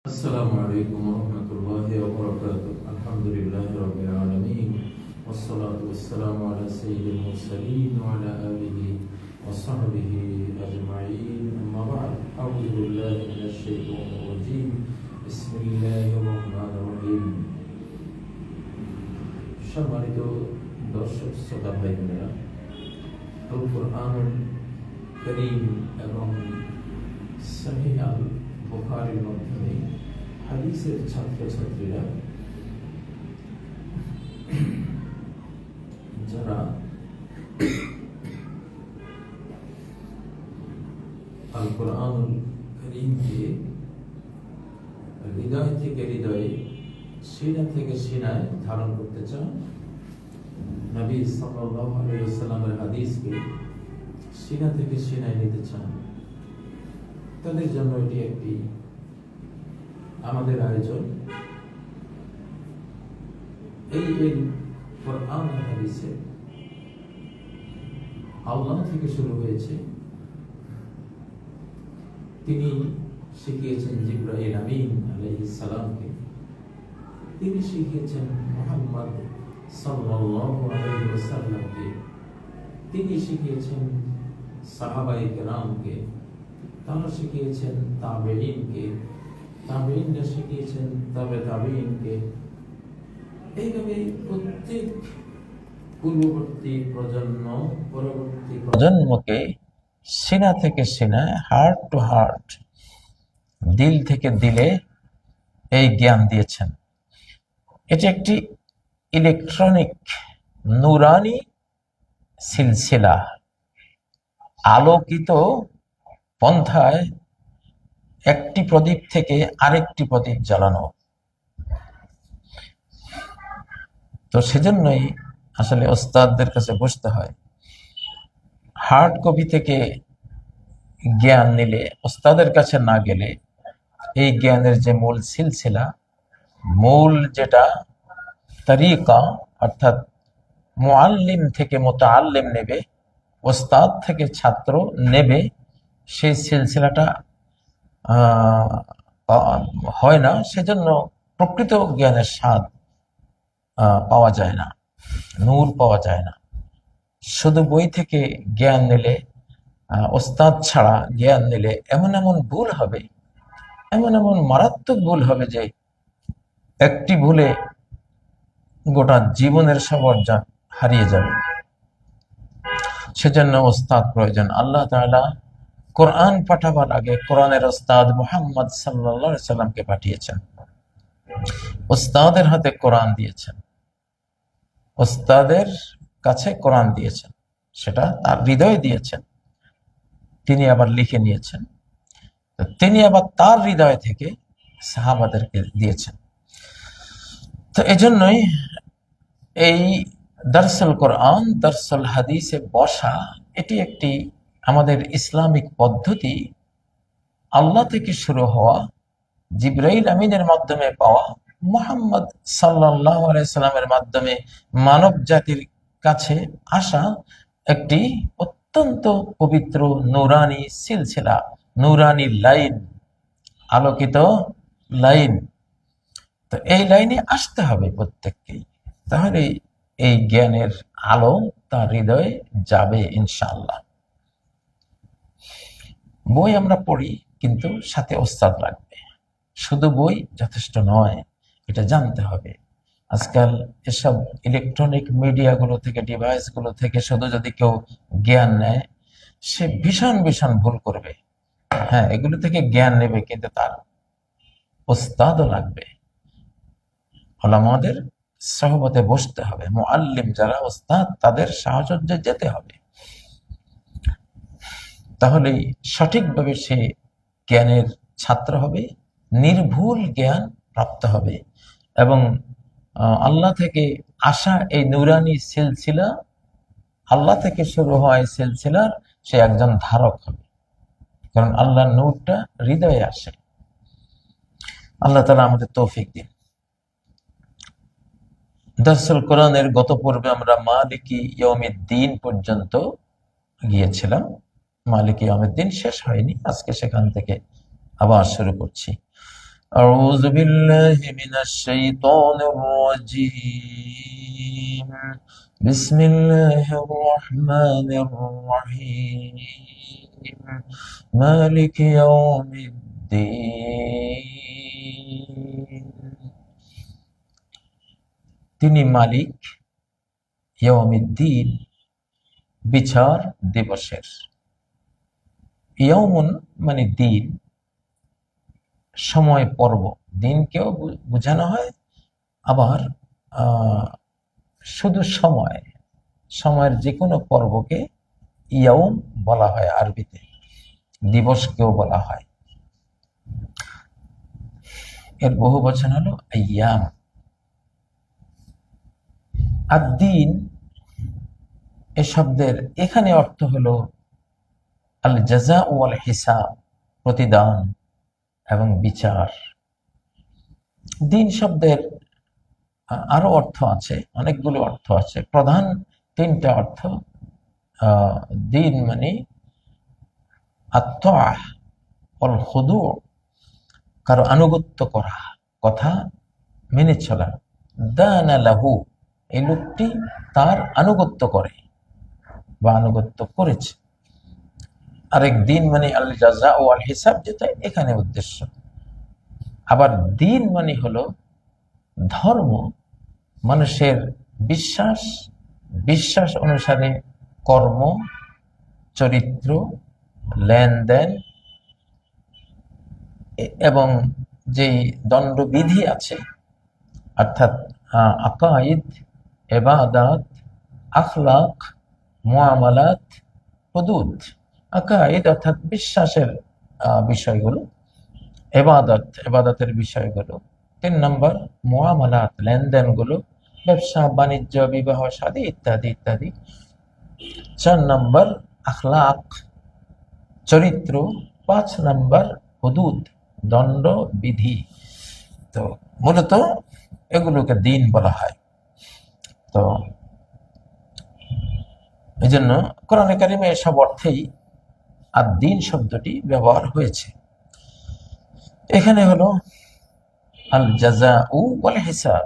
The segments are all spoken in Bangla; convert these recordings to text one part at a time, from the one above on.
السلام عليكم ورحمة الله وبركاته. الحمد لله رب العالمين، والصلاة والسلام على سيد المرسلين وعلى آله وصحبه أجمعين. أما بعد، أعوذ بالله من الشيطان الرجيم. بسم الله الرحمن الرحيم. সম্মানিত দর্শক শ্রোতা ভাই বোনেরা, আল কুরআনুল কারীম এবং সহিহ আল বুখারীর মাধ্যমে হাদিসের ছাত্রছাত্রীরা যারা আল কুরআনুল কারীমকে হৃদয় থেকে হৃদয়ে, সিনা থেকে সিনায় ধারণ করতে চান, নবী সাল্লাল্লাহু আলাইহি ওয়াসাল্লামের হাদিসকে সিনা থেকে সিনায় নিতে চান, তাদের জন্য এটি একটি আমাদের আয়োজন। এই কোরআন হাদিসে আল্লাহ থেকে শুরু হয়েছে। তিনি শিখিয়েছেন জিবরাইল আমিন আলাইহিস সালামকে, তিনি শিখিয়েছেন মুহাম্মদ সাল্লাল্লাহু আলাইহি ওয়াসাল্লামকে, তিনি শিখিয়েছেন সাহাবায়ে কেরামকে, তারা শিখিয়েছেন তাবেঈনকে, তাবেঈনরা শিখিয়েছেন তাবেঈনকে। এইভাবে প্রত্যেক পূর্ববর্তী প্রজন্ম পরবর্তী প্রজন্মকে সিনা থেকে সিনায়, হার্ট টু হার্ট, দিল থেকে দিলে এই জ্ঞান দিয়েছেন। এটি একটি ইলেকট্রনিক নুরানি সিলসিলা, আলোকিত পন্থায় একটি প্রদীপ থেকে আরেকটি প্রদীপ জ্বালানো। তো সেজন্যই আসলে ওস্তাদদের কাছে বসতে হয়। হার্ড কপি থেকে জ্ঞান নিলে, ওস্তাদের কাছে না গেলে এই জ্ঞানের যে মূল সিলসিলা, মূল যেটা তরিকা, অর্থাৎ মুআল্লিম থেকে মুতাআল্লিম নেবে, ওস্তাদ থেকে ছাত্র নেবে, সেই সিলসিলাটা হয় না। সেজন্য প্রকৃত জ্ঞানের স্বাদ পাওয়া যায় না, নূর পাওয়া যায় না। শুধু বই থেকে জ্ঞান নিলে, ওস্তাদ ছাড়া জ্ঞান নিলে এমন এমন ভুল হবে, এমন এমন মারাত্মক ভুল হবে যে একটি ভুলে গোটা জীবনের সব অর্জন হারিয়ে যাবে। সেজন্য ওস্তাদ প্রয়োজন। আল্লাহ তাআলা কোরআন পাঠাবার আগে কোরআনের ওস্তাদ মুহাম্মদ সাল্লাল্লাহু আলাইহি সাল্লামকে পাঠিয়েছেন, ওস্তাদের হাতে কোরআন দিয়েছেন, ওস্তাদের কাছে কোরআন দিয়েছেন, সেটা তার হৃদয়ে দিয়েছেন, তিনি আবার লিখে নিয়েছেন, তিনি আবার তার হৃদয় থেকে সাহাবাদেরকে দিয়েছেন। তো এজন্যই এই দারসুল কোরআন, দারসুল হাদিসে বসা, এটি একটি আমাদের ইসলামিক পদ্ধতি। আল্লাহ থেকে শুরু হওয়া, জিবরাইল আমিনের মাধ্যমে পাওয়া, মুহাম্মদ সাল্লাল্লাহু আলাইহি সাল্লামের মাধ্যমে মানব জাতির কাছে আসা একটি অত্যন্ত পবিত্র নুরানি সিলসিলা, নুরানি লাইন, আলোকিত লাইন। তো এই লাইনে আসতে হবে প্রত্যেককেই, তাহলে এই জ্ঞানের আলো তার হৃদয়ে যাবে ইনশাআল্লাহ। বই আমরা পড়ি, কিন্তু সাথে ওস্তাদ লাগবে। শুধু বই যথেষ্ট নয়, এটা জানতে হবে। আজকাল এসব ইলেকট্রনিক মিডিয়াগুলো থেকে, ডিভাইসগুলো থেকে শুধু যদি কেউ জ্ঞান নেয়, সে ভীষণ ভীষণ ভুল করবে। হ্যাঁ, এগুলো থেকে জ্ঞান নেবে, কিন্তু তার ওস্তাদও লাগবে। ওলামাদের সহবতে বসতে হবে, মুআল্লিম যারা ওস্তাদ, তাদের সাহচর্যে যেতে হবে। তাহলেই সঠিকভাবে সে জ্ঞানের ছাত্র হবে, নির্ভুল জ্ঞান প্রাপ্ত হবে, এবং আল্লাহ থেকে আসা এই নুরানি সিলসিলা, আল্লাহ থেকে শুরু হয় সিলসিলার, সে একজন ধারক হবে। কারণ আল্লাহর নূরটা হৃদয়ে আসে। আল্লাহ তাআলা আমাদের তৌফিক দিন। দারসুল কোরআনের গত পর্বে আমরা মালিকি ইয়াউমিদ্দিন পর্যন্ত গিয়েছিলাম। মালিকি ইয়াউমিদ্দিন শেষ হয়নি, আজকে সেখান থেকে আবার শুরু করছি। أعوذ بالله من الشيطان الرجيم بسم الله الرحمن الرحيم مالك يوم الدين তিনি মালিক ইয়াউমিদ্দিন বিচার দিবসের। ইয়াউমুন মানে দিন, সময় পর্ব, দিনকেও বোঝানো হয়, আবার শুধু সময়ের যে কোনো পর্বকে ইয়াউম বলা হয়, আরবিতে দিবসকেও বলা হয়। এর বহু বচন হলো আইয়াম। আর দিন এ শব্দের এখানে অর্থ হলো আল জাযা ওয়াল হিসাব, প্রতিদান এবং বিচার। দিন শব্দের আরো অর্থ আছে, অনেকগুলো অর্থ আছে, প্রধান তিনটা অর্থ। দিন মানে আত-তাআহ ওয়াল খুদু, কারো আনুগত্য করা, কথা মেনে চলা। দানা লাহু, এই লোকটি তার আনুগত্য করে বা আনুগত্য করেছে। আরেক দিন মানে আল জাযা ও আল হিসাব, যেটা এখানে উদ্দেশ্য। আবার দিন মানে হলো ধর্ম, মানুষের বিশ্বাস অনুসারে কর্ম, চরিত্র, লেনদেন এবং যেই দণ্ডবিধি আছে, অর্থাৎ আকাইদ, ইবাদত, আখলাক, মুআমালাত, হুদুদ। আকাইদ অর্থাৎ বিশ্বাসের বিষয়গুলো, ইবাদতের বিষয়গুলো। 3 নম্বর মুআমালাত, লেনদেনগুলো, ব্যবসা বাণিজ্য, বিবাহ শাদী ইত্যাদি ইত্যাদি। 4 নম্বর আখলাক, চরিত্র। 5 নম্বর হুদুদ, দণ্ড বিধি। তো মূলত এগুলোকে দিন বলা হয়। তো এই জন্য কোরআনে কারিমে এসব অর্থেই আর দিন শব্দটি ব্যবহার হয়েছে। এখানে হলো আল জাযাউ ওয়াল হিসাব,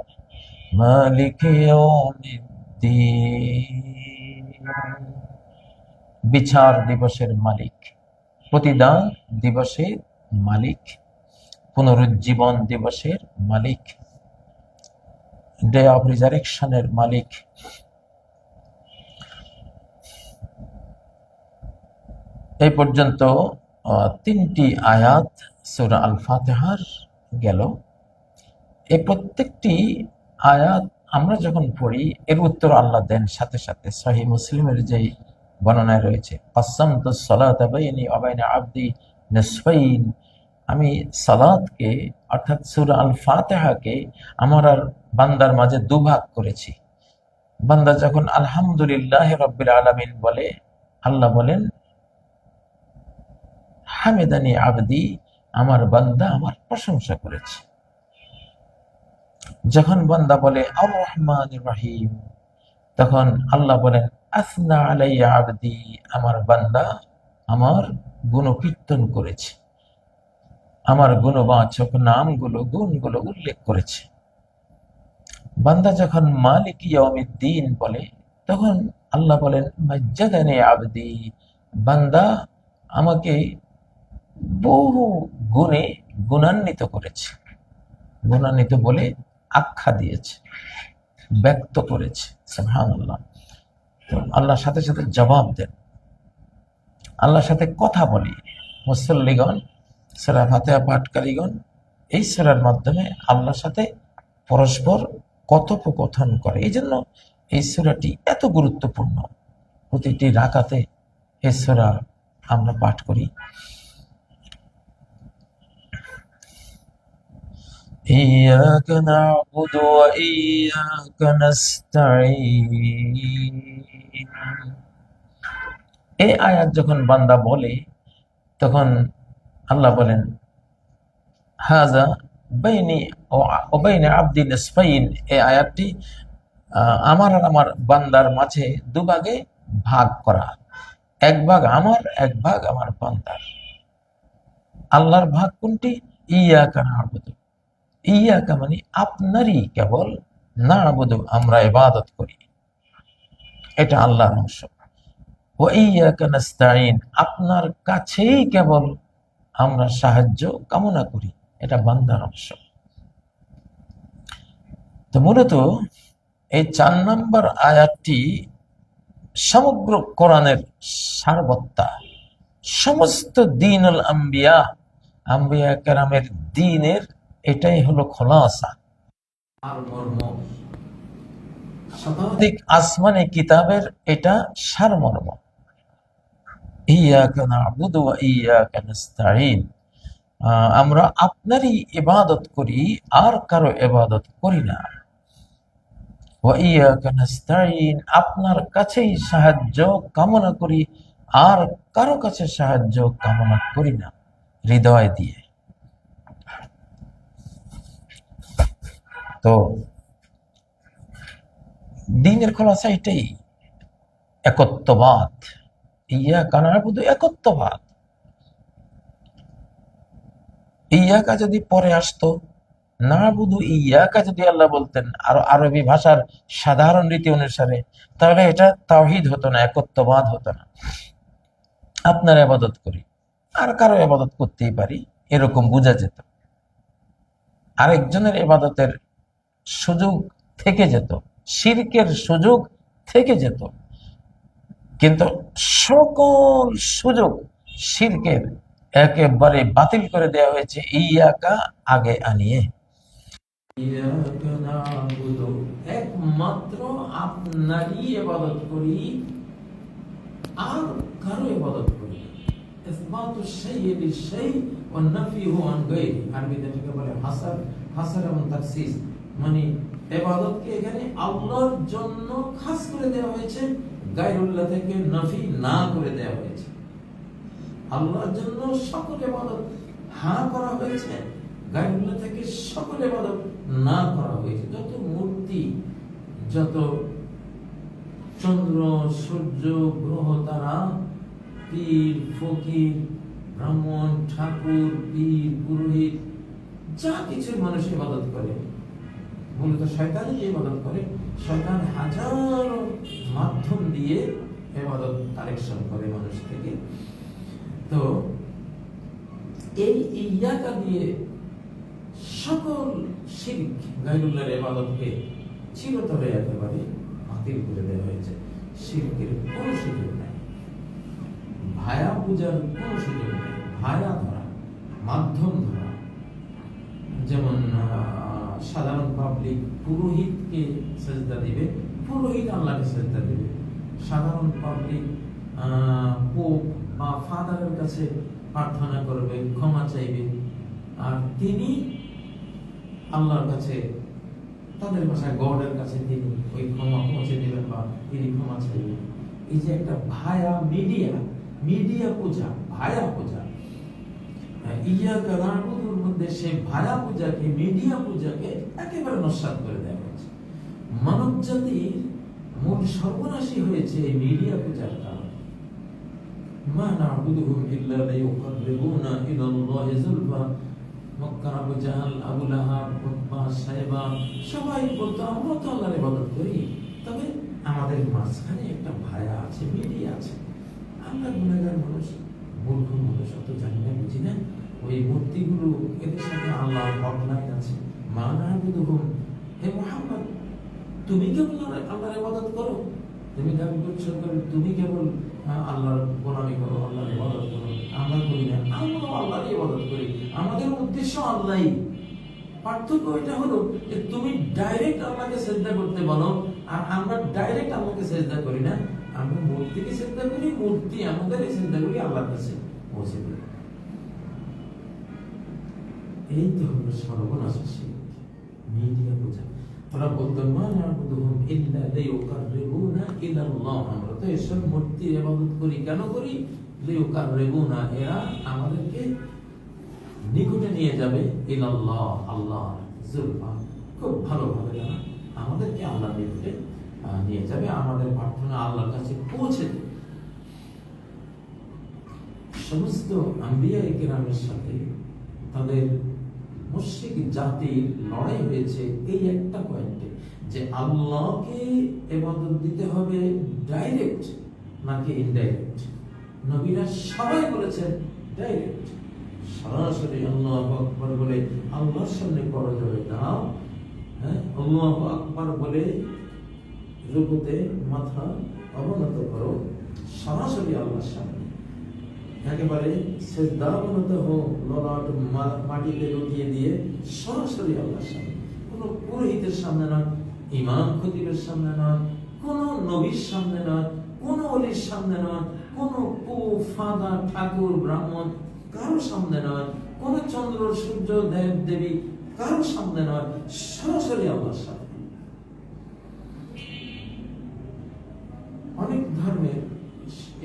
মালিক ইয়াউমিদ্দিন, বিচার দিবসের মালিক, প্রতিদান দিবসের মালিক, পুনরুজ্জীবন দিবসের মালিক, ডে অফ রিজারেকশনের মালিক। এই পর্যন্ত 3টি আয়াত সূরা আল ফাতিহার গেল। এই প্রত্যেকটি আয়াত আমরা যখন পড়ি, এর উত্তর আল্লাহ দেন সাথে সাথে। সহিহ মুসলিমের যে বর্ণনায় রয়েছে, কাসামতুস সালাতা বাইনি ওয়া বাইনা আবদি নিসফাইন, আমি সালাতকে অর্থাৎ সূরা আল ফাতিহাকে আমার আর বান্দার মাঝে দুভাগ করেছি। বান্দা যখন আলহামদুলিল্লাহি রাব্বিল আলামিন বলে, আল্লাহ বলেন হামিদানি আবদি, আমার বান্দা আমার প্রশংসা করেছে। যখন বান্দা বলে আর রহমানির রহিম, তখন আল্লাহ বলেন আসনা আলাইয়া আবদি, আমার বান্দা আমার গুণকীর্তন করেছে, আমার গুণবাচক নামগুলো, গুণগুলো উল্লেখ করেছে। বান্দা যখন মালিক ইয়াউমিদ্দিন বলে, তখন আল্লাহ বলেন মাজ্জাদানি আবদি, বান্দা আমাকে বহু গুণে গুণান্বিত করেছে। গুণান্বিত বলে আখ্যা দিয়েছে, ব্যক্ত করেছে। সুবহানাল্লাহ। তো আল্লাহর সাথে সাথে জবাব দেন, আল্লাহর সাথে কথা বলি। মুসল্লিগণ, সূরা ফাতিহা পাঠকারীগণ এই সূরার মাধ্যমে আল্লাহর সাথে পরস্পর কথোপকথন করে। এই জন্য এই সূরাটি এত গুরুত্বপূর্ণ। প্রতিটি রাকাতে এই সূরা আমরা পাঠ করি। إياك نعبد وإياك نستعين, এই আয়াত যখন বান্দা বলে, তখন আল্লাহ বলেন হাযা বাইনি ওয়া বাইনা আবদি নিসফাইন, এই আয়াতটি আমার আর আমার বান্দার মাঝে দুভাগে ভাগ করা। এক ভাগ আমার, এক ভাগ আমার বান্দার। আল্লাহর ভাগ কোনটি? ইয়াকা না'বুদু, ইয়াকা মানে আপনারই কেবল, না'বুদু আমরা ইবাদত করি, এটা আল্লাহর অংশ। ওয়া ইয়াকা নাস্তাঈন আপনার কাছেই কেবল আমরা সাহায্য কামনা করি, এটা বান্দার অংশ। তো মূলত এই ৪ নম্বর আয়াতটি সমগ্র কোরআনের সারবত্তা, সমস্ত দ্বীনুল আম্বিয়া, আম্বিয়া কেরামের দ্বীনের এটাই হলো খোলাসা আর মর্ম। শতাধিক আসমানি কিতাবের এটা সারমর্ম। ইয়াকা না'বুদু ওয়া ইয়াকা নাস্তাঈন আমরা আপনারই ইবাদত করি, আর কারো ইবাদত করি না। ওয়া ইয়াকা নাস্তাঈন আপনার কাছেই সাহায্য কামনা করি, আর কারো কাছে সাহায্য কামনা করি না হৃদয় দিয়ে। তো দ্বীনের খোলাসা এটাই, একত্ববাদ। ইয়াকা না'বুদু একত্ববাদ। ইয়াকা যদি পরে আসতো, না'বুদু ইয়াকা যদি আল্লাহ বলতেন আর আরবি ভাষার সাধারণ রীতি অনুসারে, তাহলে এটা তাওহীদ হতো না, একত্ববাদ হতো না। আপনার ইবাদত করি, আর কারো ইবাদত করতেই পারি, এরকম বোঝা যেত। আরেকজনের ইবাদতের সুযোগ থেকে যেত, শিরকের সুযোগ থেকে যেত। কিন্তু সকল সুযোগ শিরকের একেবারে বাতিল করে দেওয়া হয়েছে ইয়াকা আগে আনিয়ে। একমাত্র আপনারই ইবাদত করি, আর কারো ইবাদত করি। ইসবাতু শাইই বিশাই ওয়া নাফিহু আন গায়রি, আরবিতে এটাকে বলে হাসার, হাসার এবং তাখসিস, মানে ইবাদতকে এখানে আল্লাহর জন্য খাস করে দেওয়া হয়েছে, গায়রুল্লাহ থেকে নাফি না করে দেওয়া হয়েছে। আল্লাহর জন্য সকল ইবাদত হ্যাঁ করা হয়েছে, গায়রুল্লাহ থেকে সকল ইবাদত না করা হয়েছে। যত মূর্তি, যত চন্দ্র, সূর্য, গ্রহ, তারা, পীর, ফকির, ব্রাহ্মণ, ঠাকুর, পীর, পুরোহিত, যা কিছু মানুষ ইবাদত করে, মূলত শয়তান ইবাদত করে। শয়তান হাজারো মাধ্যম দিয়ে ইবাদত কালেকশন করে মানুষ থেকে। তো এই ইয়াকা দিয়ে সকল শিরক, গায়রুল্লাহর ইবাদতকে চিরতরে একেবারে বাতিল করে দেওয়া হয়েছে। শিরকের কোনো সুযোগ নেই, ভায়া পূজার কোনো সুযোগ নেই, ভায়া ধরা, মাধ্যম ধরা। যেমন সাধারণ পাবলিক পুরোহিতকে সেজদা দিবে, পুরোহিত আল্লাহকে সেজদা দিবে। সাধারণ পাবলিক পোপ বা ফাদারের কাছে প্রার্থনা করবে, ক্ষমা চাইবে, আর তিনি আল্লাহর কাছে, তাদের ভাষায় গডের কাছে তিনি ওই ক্ষমা পৌঁছে দিবেন বা তিনি ক্ষমা চাইবেন। এই যে একটা ভায়া মিডিয়া, মিডিয়া পূজা, ভায়া পূজা, ইয়াকা না'বুদুর মধ্যে সেই ভায়া পূজাকে, মিডিয়া পূজাকে একেবারে নস্যাৎ করে দেওয়া হয়েছে। মানব জাতির মূল সর্বনাশী হয়েছে এই মিডিয়া পূজার কারণে। মা না'বুদুহুম ইল্লা লিয়ুকাররিবুনা ইলাল্লাহি যুলফা, মক্কার আবু জাহাল, আবু লাহাব, উতবা, সাইবা সবাই বলতো আমরা তো আল্লাহর ইবাদত করি, তবে আমাদের মাঝখানে একটা ভায়া আছে, মিডিয়া আছে। আমরা গুনাহগার মানুষ, মূর্খ মানুষ, অত জানি না, বুঝি না। ওই মূর্তিগুলো, এদের সাথে আল্লাহর হটলাইন আছে। মা না'বুদুহুম, হে মুহাম্মদ তুমি কেবল আল্লাহর ইবাদত করো, তুমি দাবি করছো তুমি কেবল আল্লাহর গোলামি করো, আল্লাহর ইবাদত করো, আমরা করি না, আমরা আল্লাহর ইবাদত করি, আমাদের উদ্দেশ্য আল্লাহই। পার্থক্য এটা হলো যে তুমি ডাইরেক্ট আল্লাহকে সিজদা করতে বলো, আর আমরা ডাইরেক্ট আল্লাহকে সিজদা করি না, আমরা মূর্তিকে সিজদা করি, মূর্তি আমাদের সিজদা করি, আল্লাহর কাছে পৌঁছে দিই। এই তো হলো সর্বনাশ শিরক, মিডিয়া পূজা। ওরা বলতো মা না'বুদুহুম ইল্লা লিয়ুকাররিবুনা ইলাল্লাহ, আমরা তো এসব মূর্তির ইবাদত করি, কেন করি? লিয়ুকাররিবুনা, এরা আমাদেরকে নিকটে নিয়ে যাবে, ইলাল্লাহ আল্লাহ, যুলফা খুব ভালোভাবে না, আমাদেরকে আল্লাহর নিকটে নিয়ে যাবে, আমাদের প্রার্থনা আল্লাহর কাছে পৌঁছে দেবে। সমস্ত আম্বিয়া কিরামের সাথে তাদের মুশরিক জাতির লড়াই হয়েছে এই একটা পয়েন্টে, যে আল্লাহকে ইবাদত দিতে হবে ডাইরেক্ট নাকি ইনডাইরেক্ট। নবীরা সবাই বলেছেন ডাইরেক্ট, সরাসরি আল্লাহু আকবার বলে আল্লাহর সামনে পড়া যাবে না। হ্যাঁ, আল্লাহু আকবার বলে রুকুতে মাথা অবনত করো, সরাসরি আল্লাহর সামনে একেবারে সিজদা অবনত হো, ললাট মাটিতে লুটিয়ে দিয়ে সরাসরি আল্লাহর সামনে, কোনো পুরোহিতের সামনে নয়, ইমাম খতিবের সামনে নয়, কোনো নবীর সামনে নয়, কোনো ওলির সামনে নয়, কোনো ফাদা ঠাকুর ব্রাহ্মণ কারো সামনে নয়, কোনো চন্দ্র সূর্য দেব দেবী কারো সামনে নয়, সরাসরি আল্লাহর সামনে। অনেক ধর্মের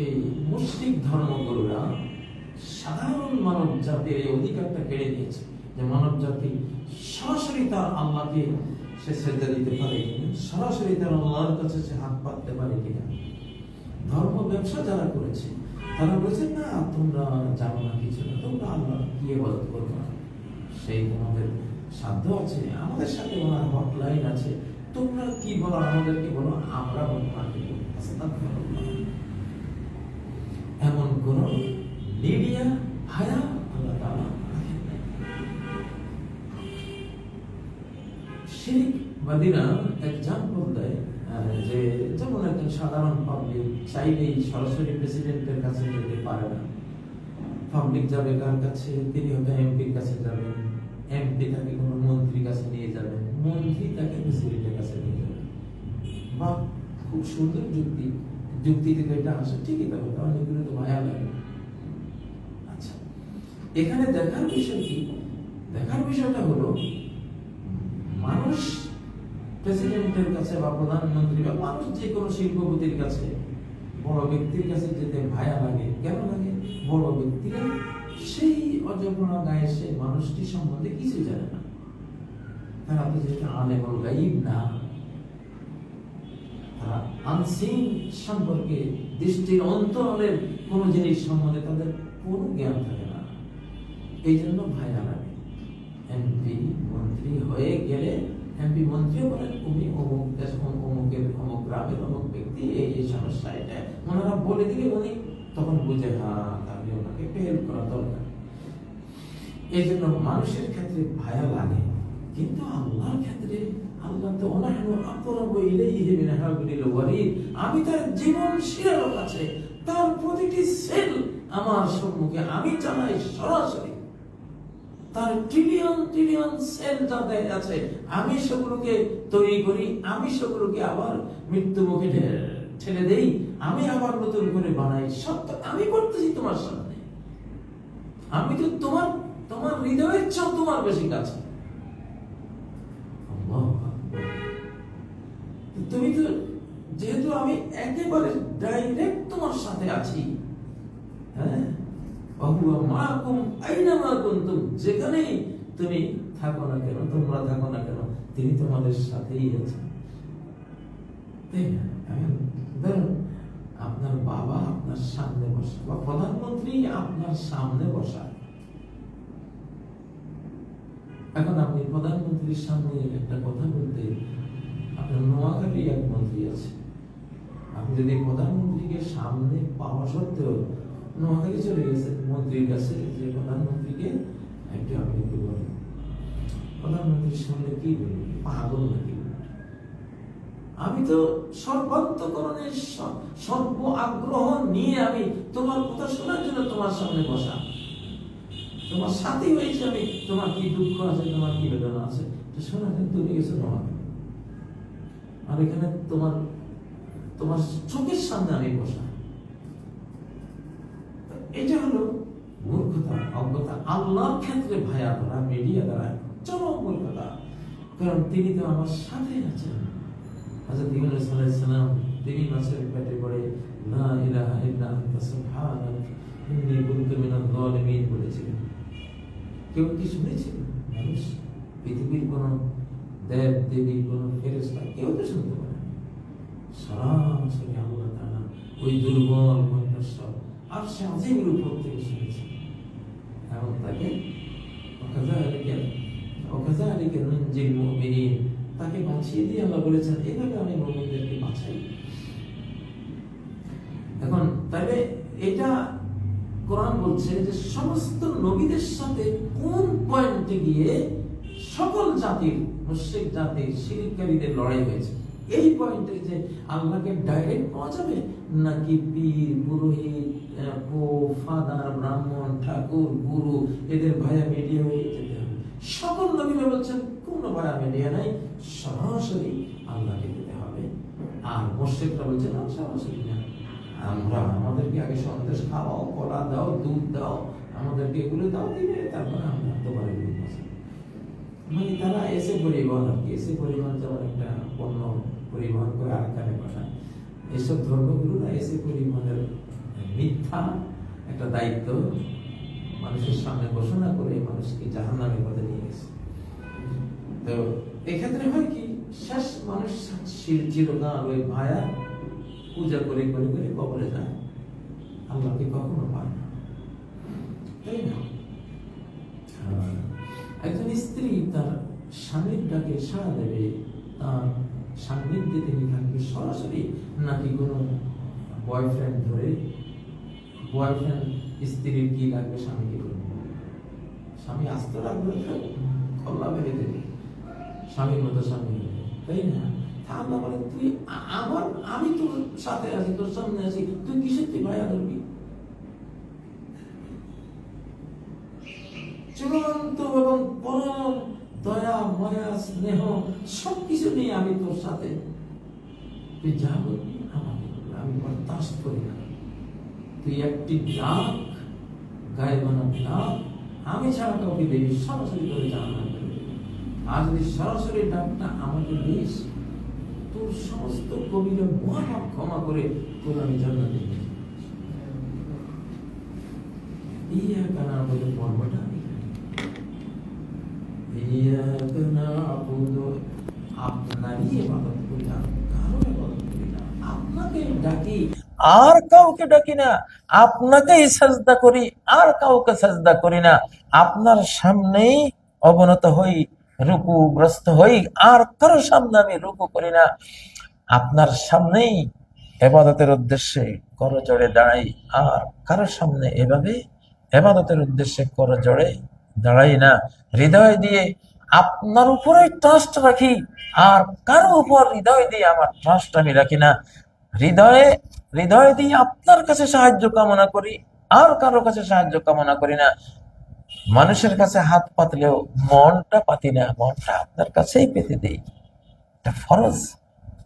এই মুশরিক ধর্মগুরুরা সাধারণ মানব জাতির এই অধিকারটা কেড়ে নিয়েছে, যে মানব জাতি সরাসরি তার আল্লাহকে সে সেজদা দিতে পারে কিনা, সরাসরি তার আল্লাহর কাছে সে হাত পাততে পারে কিনা। ধর্ম ব্যবসা যারা করেছে তারা বলেছে না, তোমরা জানো না কিছু না, তোমরা আল্লাহ কি ইবাদত করবে না, সেই তোমাদের সাধ্য আছে, আমাদের সাথে ওনার হটলাইন আছে, তোমরা কি বলো আমাদেরকে বলো, আমরা ওনাকে বলবো। এমন কোন মিডিয়া ভায়া আল্লাহ তাআলা শিরক বাদীরা এক্সাম্পল দেয়, যে যেমন একজন সাধারণ পাবলিক চাইলেই সরাসরি প্রেসিডেন্টের কাছে যেতে পারে না। পাবলিক যাবে কার কাছে? তিনি হয়তো এমপির কাছে যাবেন, এমপি তাকে কোনো মন্ত্রীর কাছে নিয়ে যাবেন, মন্ত্রী তাকে প্রেসিডেন্টের কাছে নিয়ে যাবেন। বা খুব সুন্দর যুক্তি, যুক্তি থেকে এটা আসে, ঠিকই তবে অনেকগুলো তো মায়া লাগে। আচ্ছা, এখানে দেখার বিষয় কি? দেখার বিষয়টা হলো মানুষ প্রেসিডেন্টের কাছে বা প্রধানমন্ত্রী বা মানুষ যে কোনো শিল্পপতির কাছে, বড় ব্যক্তির কাছে যেতে ভায়া লাগে। কেন লাগে? বড় ব্যক্তিরা সেই অজগণা গায়ে সে মানুষটি সম্বন্ধে কিছু জানে না, তারা তো যেটা আলেমুল গায়ব না, তারা আনসিন সম্পর্কে, দৃষ্টির অন্তরালের কোনো জিনিস সম্বন্ধে তাদের কোনো জ্ঞান থাকে না। এই জন্য ভায়া লাগে। এমপি মন্ত্রী হয়ে গেলে এমপি মন্ত্রীও বলেন উনি অমুক দেশ, অমুকের অমুক গ্রামের অমুক ব্যক্তি, এই সমস্যা এটা ওনারা বলে দিলে উনি তখন বুঝে, হ্যাঁ তাহলে ওনাকে হেল্প করা দরকার। এই জন্য মানুষের ক্ষেত্রে ভায়া লাগে, কিন্তু আল্লাহর ক্ষেত্রে আল্লাহ তো অনাহনু আকরাবু ইলাইহি মিন হাবলিল ওয়ারিদ, আমি তার জীবন শিরার কাছে, তার প্রতিটি সেল আমার সম্মুখে আমি চালাই সরাসরি। তার ট্রিলিয়ন ট্রিলিয়ন সেল যাতে আছে, আমি সেগুলোকে তৈরি করি, আমি সেগুলোকে আবার মৃত্যু মুখে ঠেলে দেই, আমি আবার নতুন করে বানাই। সব তো আমি করতেছি তোমার সামনে। আমি তো তোমার তোমার হৃদয়ের চেয়েও তোমার বেশি কাছে। তুমি তো, যেহেতু আমি একেবারে ডাইরেক্ট তোমার সাথে আছি, হ্যাঁ, যেখানেই তুমি থাকো না কেন, তোমরা থাকো না কেন, তিনি তোমাদের সাথেই আছেন। ধরুন আপনার বাবা আপনার সামনে বসা, বা প্রধানমন্ত্রী আপনার সামনে বসা। এখন আপনি প্রধানমন্ত্রীর সামনে একটা কথা বলতে, আপনার নোয়াখালী এক মন্ত্রী আছে, আপনি যদি প্রধানমন্ত্রীকে সামনে পাওয়া সত্ত্বেও নোয়াখালী চলে গেছে মন্ত্রীর কাছে, যে প্রধানমন্ত্রীকে একটু আপনি কি বলেন, প্রধানমন্ত্রীর সামনে কি বলবেন? পাগল নাকি? আমি তো সর্বান্তকরণের সর্ব আগ্রহ নিয়ে আমি তোমার কথা শোনার জন্য তোমার সামনে বসা, তোমার সাথে হয়েছে, আমি তোমার কি দুঃখ আছে, তোমার কি বেদনা আছে শোনার জন্য তুমি গেছো নোয়াখালী, আর এখানে তোমার তোমার চোখের সামনে আমি বসা। এটা হলো মূর্খতা, অজ্ঞতা। আল্লাহর ক্ষেত্রে ভায়া করা মিডিয়া দ্বারা চরম মূর্খতা, কারণ তিনি তো আমার সাথে আছেন। হযরত ইউনূস আলাইহিস সালাম তিনি মাছের পেটে পড়ে লা ইলাহা ইল্লা আনতা সুবহানাক ইন্নী কুনতু মিনাজ জালিমিন বলেছিলেন। কেউ কি শুনেছিল? মানুষ, পৃথিবীর কোন দেব দেবী, কোন ফেরেশতা কেউ তো শুনতে পারে না। সরাসরি আল্লাহ তাআলা ওই দুর্বল কণ্ঠস্বর আর সে আজিমের উপর থেকে শুনেছে, এবং তাকে ওয়াকাযালিকা নুনজিল মুমিনিন, তাকে বাঁচিয়ে দিয়ে আল্লাহ বলেছেন এভাবে আমি মুমিনদেরকে বাঁচাই। এখন তাহলে এটা কোরআন বলছে যে সমস্ত নবীদের সাথে কোন পয়েন্টে গিয়ে সকল জাতির, মুশরিক জাতির, শিরককারীদের লড়াই হয়েছে, এই পয়েন্টে যে আল্লাহকে ডাইরেক্ট পাওয়া যাবে নাকি পীর, পুরোহিত, ফাদার, ব্রাহ্মণ, ঠাকুর, গুরু, এদের ভায়া মিডিয়া হয়ে যেতে হবে। সকল নবীরা বলছেন কোনো ভায়া মিডিয়া নাই, সরাসরি আল্লাহকে যেতে হবে। আর মুশরিকরা বলছে না, সরাসরি না, আমরা আমাদেরকে আগে সন্দেশ খাওয়াও, কলা দাও, দুধ দাও, আমাদেরকে এগুলো দাও, দিলে তারপরে আমরা তোমার এগুলো পছন্দ। মানে তারা এসে পরিবহন আর কি, এসে পরিবহন যেমন একটা পণ্য পরিবহন করে আরেকখানে পাঠায়, এসব ধর্মগুলোরা এসে পরিবহনের মিথ্যা একটা দায়িত্ব মানুষের সামনে ঘোষণা করে মানুষকে জাহান্নামের পথে নিয়ে গেছে। তো এক্ষেত্রে হয় কি, শেষ মানুষ চিরকাল ওই ভায়া পূজা করে করে করে কবরে যায়, আল্লাহকে কখনো পায় না, তাই না? একজন স্ত্রী তার স্বামীর ডাকে সাড়া দেবে, তার সান্নিধ্যে তিনি থাকবে সরাসরি, নাকি কোনো বয়ফ্রেন্ড ধরে, বয়ফ্রেন্ড স্ত্রীর কি লাগবে স্বামীকে করবে, স্বামী আস্ত রাখবে, কল্লা মেরে দেবে, স্বামীর মতো স্বামী, তাই না? আল্লাহ বলে তুই আমার, আমি তোর সাথে আছি, তোর সামনে আছি, তুই কিসের তুই ভাইয়া ধরবি? চূড়ান্ত এবং পরম দয়া, মায়া, স্নেহ সবকিছু নিয়ে আমি তোর সাথে, তুই যা বলবি আমাকে বলবি, আমি বরদাস্ত করি না। তুই একটি ডাক, গায়ে বানা ডাক আমি ছাড়া কাউকে দেবি, সরাসরি করে জানান। আর যদি সরাসরি ডাকটা আমাকে দিস, তোর সমস্ত কবিরা মহাপাপ ক্ষমা করে তোর আমি জান্নাতে নিয়ে যাব। ইয়াকা না'বুদু পর্বটা ইয়াকা না'বুদু, আপনারই ইবাদত করি না, কারো ইবাদত করি না, আপনাকে ডাকি আর কাউকে ডাকি না, আপনাকেই সাজদা করি, আর কাউকে সাজদা করি না, আপনার সামনেই অবনত হই, রুকুগ্রস্ত হই, আর কারো সামনে আমি রুকু করি না, আপনার সামনেই ইবাদতের উদ্দেশ্যে করজোড়ে দাঁড়াই, আর কারো সামনে এভাবে ইবাদতের উদ্দেশ্যে করজোড়ে দাঁড়াই না। হৃদয় দিয়ে আপনার উপরে ট্রাস্ট রাখি, আর কারো উপর হৃদয় দিয়ে আমার ট্রাস্ট আমি রাখি না। হৃদয় দিয়ে আপনার কাছে সাহায্য কামনা করি, আর কারো কাছে সাহায্য কামনা করি না। মানুষের কাছে হাত পাতলেও মনটা পাতি না, মনটা আপনার কাছেই পেতে দেই, এটা ফরজ।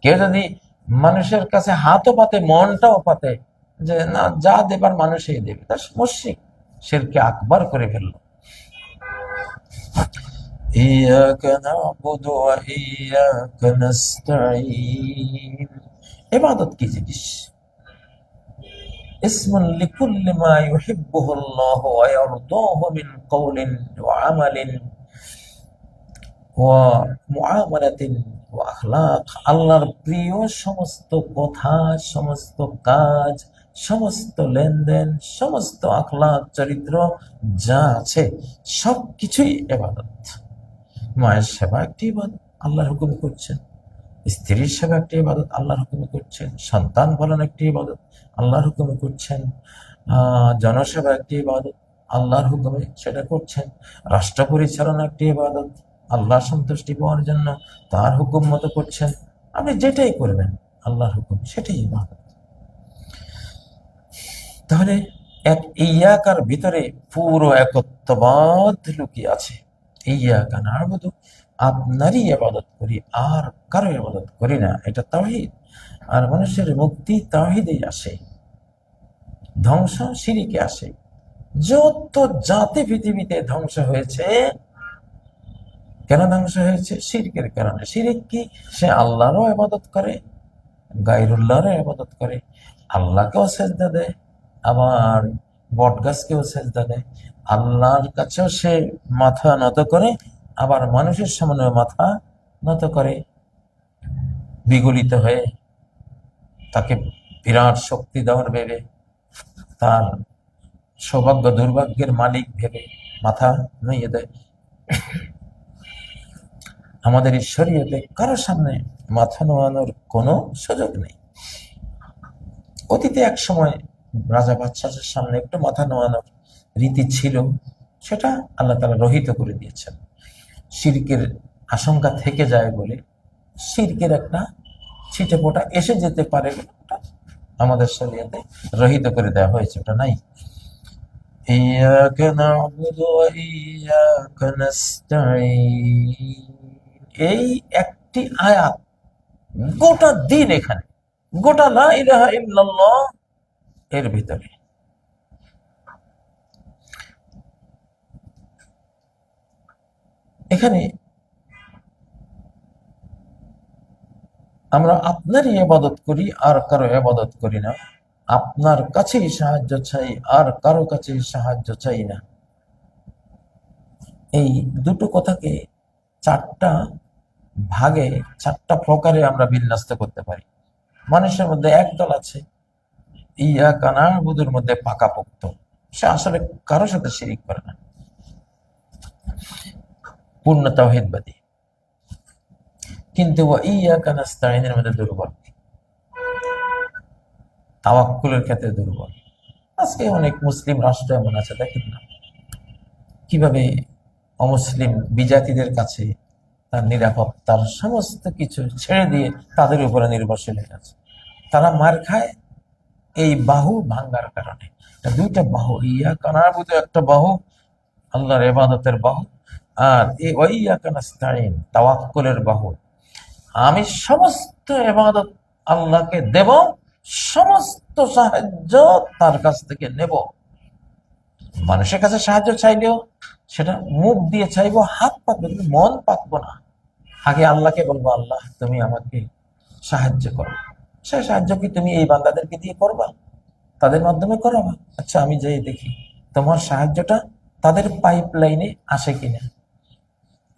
কেউ যদি মানুষের কাছে হাতও পাতে, মনটাও পাতে, যে না যা দেবার মানুষই দেবে, তার মুশরিক, শিরকে আকবার করে ফেললো। ইয়াকা না'বুদু ওয়া ইয়াকা নাস্তাঈন, ইবাদত কি জিনিস? ইসমুন লিকুল্লি মা ইউহিব্বুহুল্লাহু ওয়া ইয়ারদাহু মিন কওলিন ওয়া আমালিন ওয়া মুআমালাতিন ওয়া আখলাক। আল্লাহর প্রিয় সমস্ত কথা, সমস্ত কাজ, সমস্ত লেনদেন, সমস্ত আখলাক, চরিত্র যা আছে সবকিছুই ইবাদত। মায়ের সেবা একটি ইবাদত, আল্লাহর হুকুম করছেন। স্ত্রীর সেবা একটি ইবাদত, আল্লাহর হুকুমে করছেন। সন্তান পালন একটি ইবাদত, আল্লাহর হুকুমে করছেন। জনসেবা একটি ইবাদত, আল্লাহর হুকুমে সেটা করছেন। রাষ্ট্র পরিচালনা একটি ইবাদত, আল্লাহর সন্তুষ্টি পাওয়ার জন্য তার হুকুম মতো করছেন। আপনি যেটাই করবেন আল্লাহর হুকুম, সেটাই ইবাদত। তাহলে এক ইয়াকার ভিতরে পুরো একত্ববাদ লুকিয়ে আছে। ইয়াকা না'বুদু, আপনারই ইবাদত করি, আর কারো ইবাদত করি না, এটা তাওহীদ। আর মানুষের মুক্তি তাওহীদেই আসে, ধ্বংস শিরকে আসে। যত জাতি পৃথিবীতে ধ্বংস হয়েছে, কেন ধ্বংস হয়েছে? শিরকের কারণে। শিরক কি? সে আল্লাহরও ইবাদত করে, গায়রুল্লাহরও ইবাদত করে, আল্লাহকেও সেজদা দেয়, আবার বটগাছকেও সেজদা দেয়, আল্লাহর কাছেও সে মাথা নত করে, আবার মানুষের সামনে মাথা নত করে, বিগলিত হয়ে তাকে বিরাট শক্তি দেওয়ার ভেবে, তার সৌভাগ্য দুর্ভাগ্যের মালিক ভেবে মাথা নুইয়ে দেয়। আমাদের এই শরীয়তে কারো সামনে মাথা নোয়ানোর কোনো সুযোগ নেই। অতীতে এক সময় রাজা বাদশাহের সামনে একটু মাথা নোয়ানোর রীতি ছিল, সেটা আল্লাহ তাআলা রহিত করে দিয়েছেন। শিরকের আশঙ্কা থেকে যায় বলে, শিরকের একটা ছিটে ফোঁটা এসে যেতে পারে বলে ওটা আমাদের শরীয়তে রহিত করে দেওয়া হয়েছে, ওটা নাই। ইয়াকা না'বুদু ওয়া ইয়াকা নাস্তাঈন, এই একটি আয়াত গোটা দিন, এখানে গোটা লা ইলাহা ইল্লাল্লাহ এর ভিতরে এখানে আমরা আপনারই ইবাদত করি, আর কারো ইবাদত করি না। আপনার কাছেই সাহায্য চাই, আর কারো কাছেই সাহায্য চাই না। এই দুটো কথাকে চারটা ভাগে, চারটা প্রকারে আমরা বিন্যস্ত করতে পারি। মানুষের মধ্যে একদল আছে ইয়াকা না'বুদুর মধ্যে পাকাপোক্ত, সে আসলে কারো সাথে শিরিক করে না, পূর্ণ তাওহীদবাদী। কিন্তু ওয়া ইয়াকা নাস্তাঈনের মধ্যে দুর্বল, তাওয়াক্কুলের ক্ষেত্রে দুর্বল। আজকে অনেক মুসলিম রাষ্ট্র এমন আছে, দেখেন না কিভাবে অমুসলিম বিজাতিদের কাছে তার নিরাপত্তার সমস্ত কিছু ছেড়ে দিয়ে তাদের উপরে নির্ভরশীল হয়ে আছে। তারা মার খায় এই বাহু ভাঙ্গার কারণে। দুইটা বাহু, ইয়াকা না'বুদু একটা বাহু, আল্লাহর ইবাদতের বাহু, আর এই ওয়া ইয়াকা নাস্তাঈন তাওয়াক্কুলের বাহু। আমি সমস্ত ইবাদত আল্লাহকে দেব, সমস্ত সাহায্য তার কাছ থেকে নেব। মানুষের কাছে সাহায্য চাইলেও সেটা মুখ দিয়ে চাইবো, হাত পাতবো, কিন্তু মন পাতবো না। আগে আল্লাহকে বলবো, আল্লাহ তুমি আমাকে সাহায্য করো। সে সাহায্য কি তুমি এই বান্দাদেরকে দিয়ে করবা, তাদের মাধ্যমে করাবা? আচ্ছা, আমি যাই দেখি তোমার সাহায্যটা তাদের পাইপ লাইনে আসে কিনা।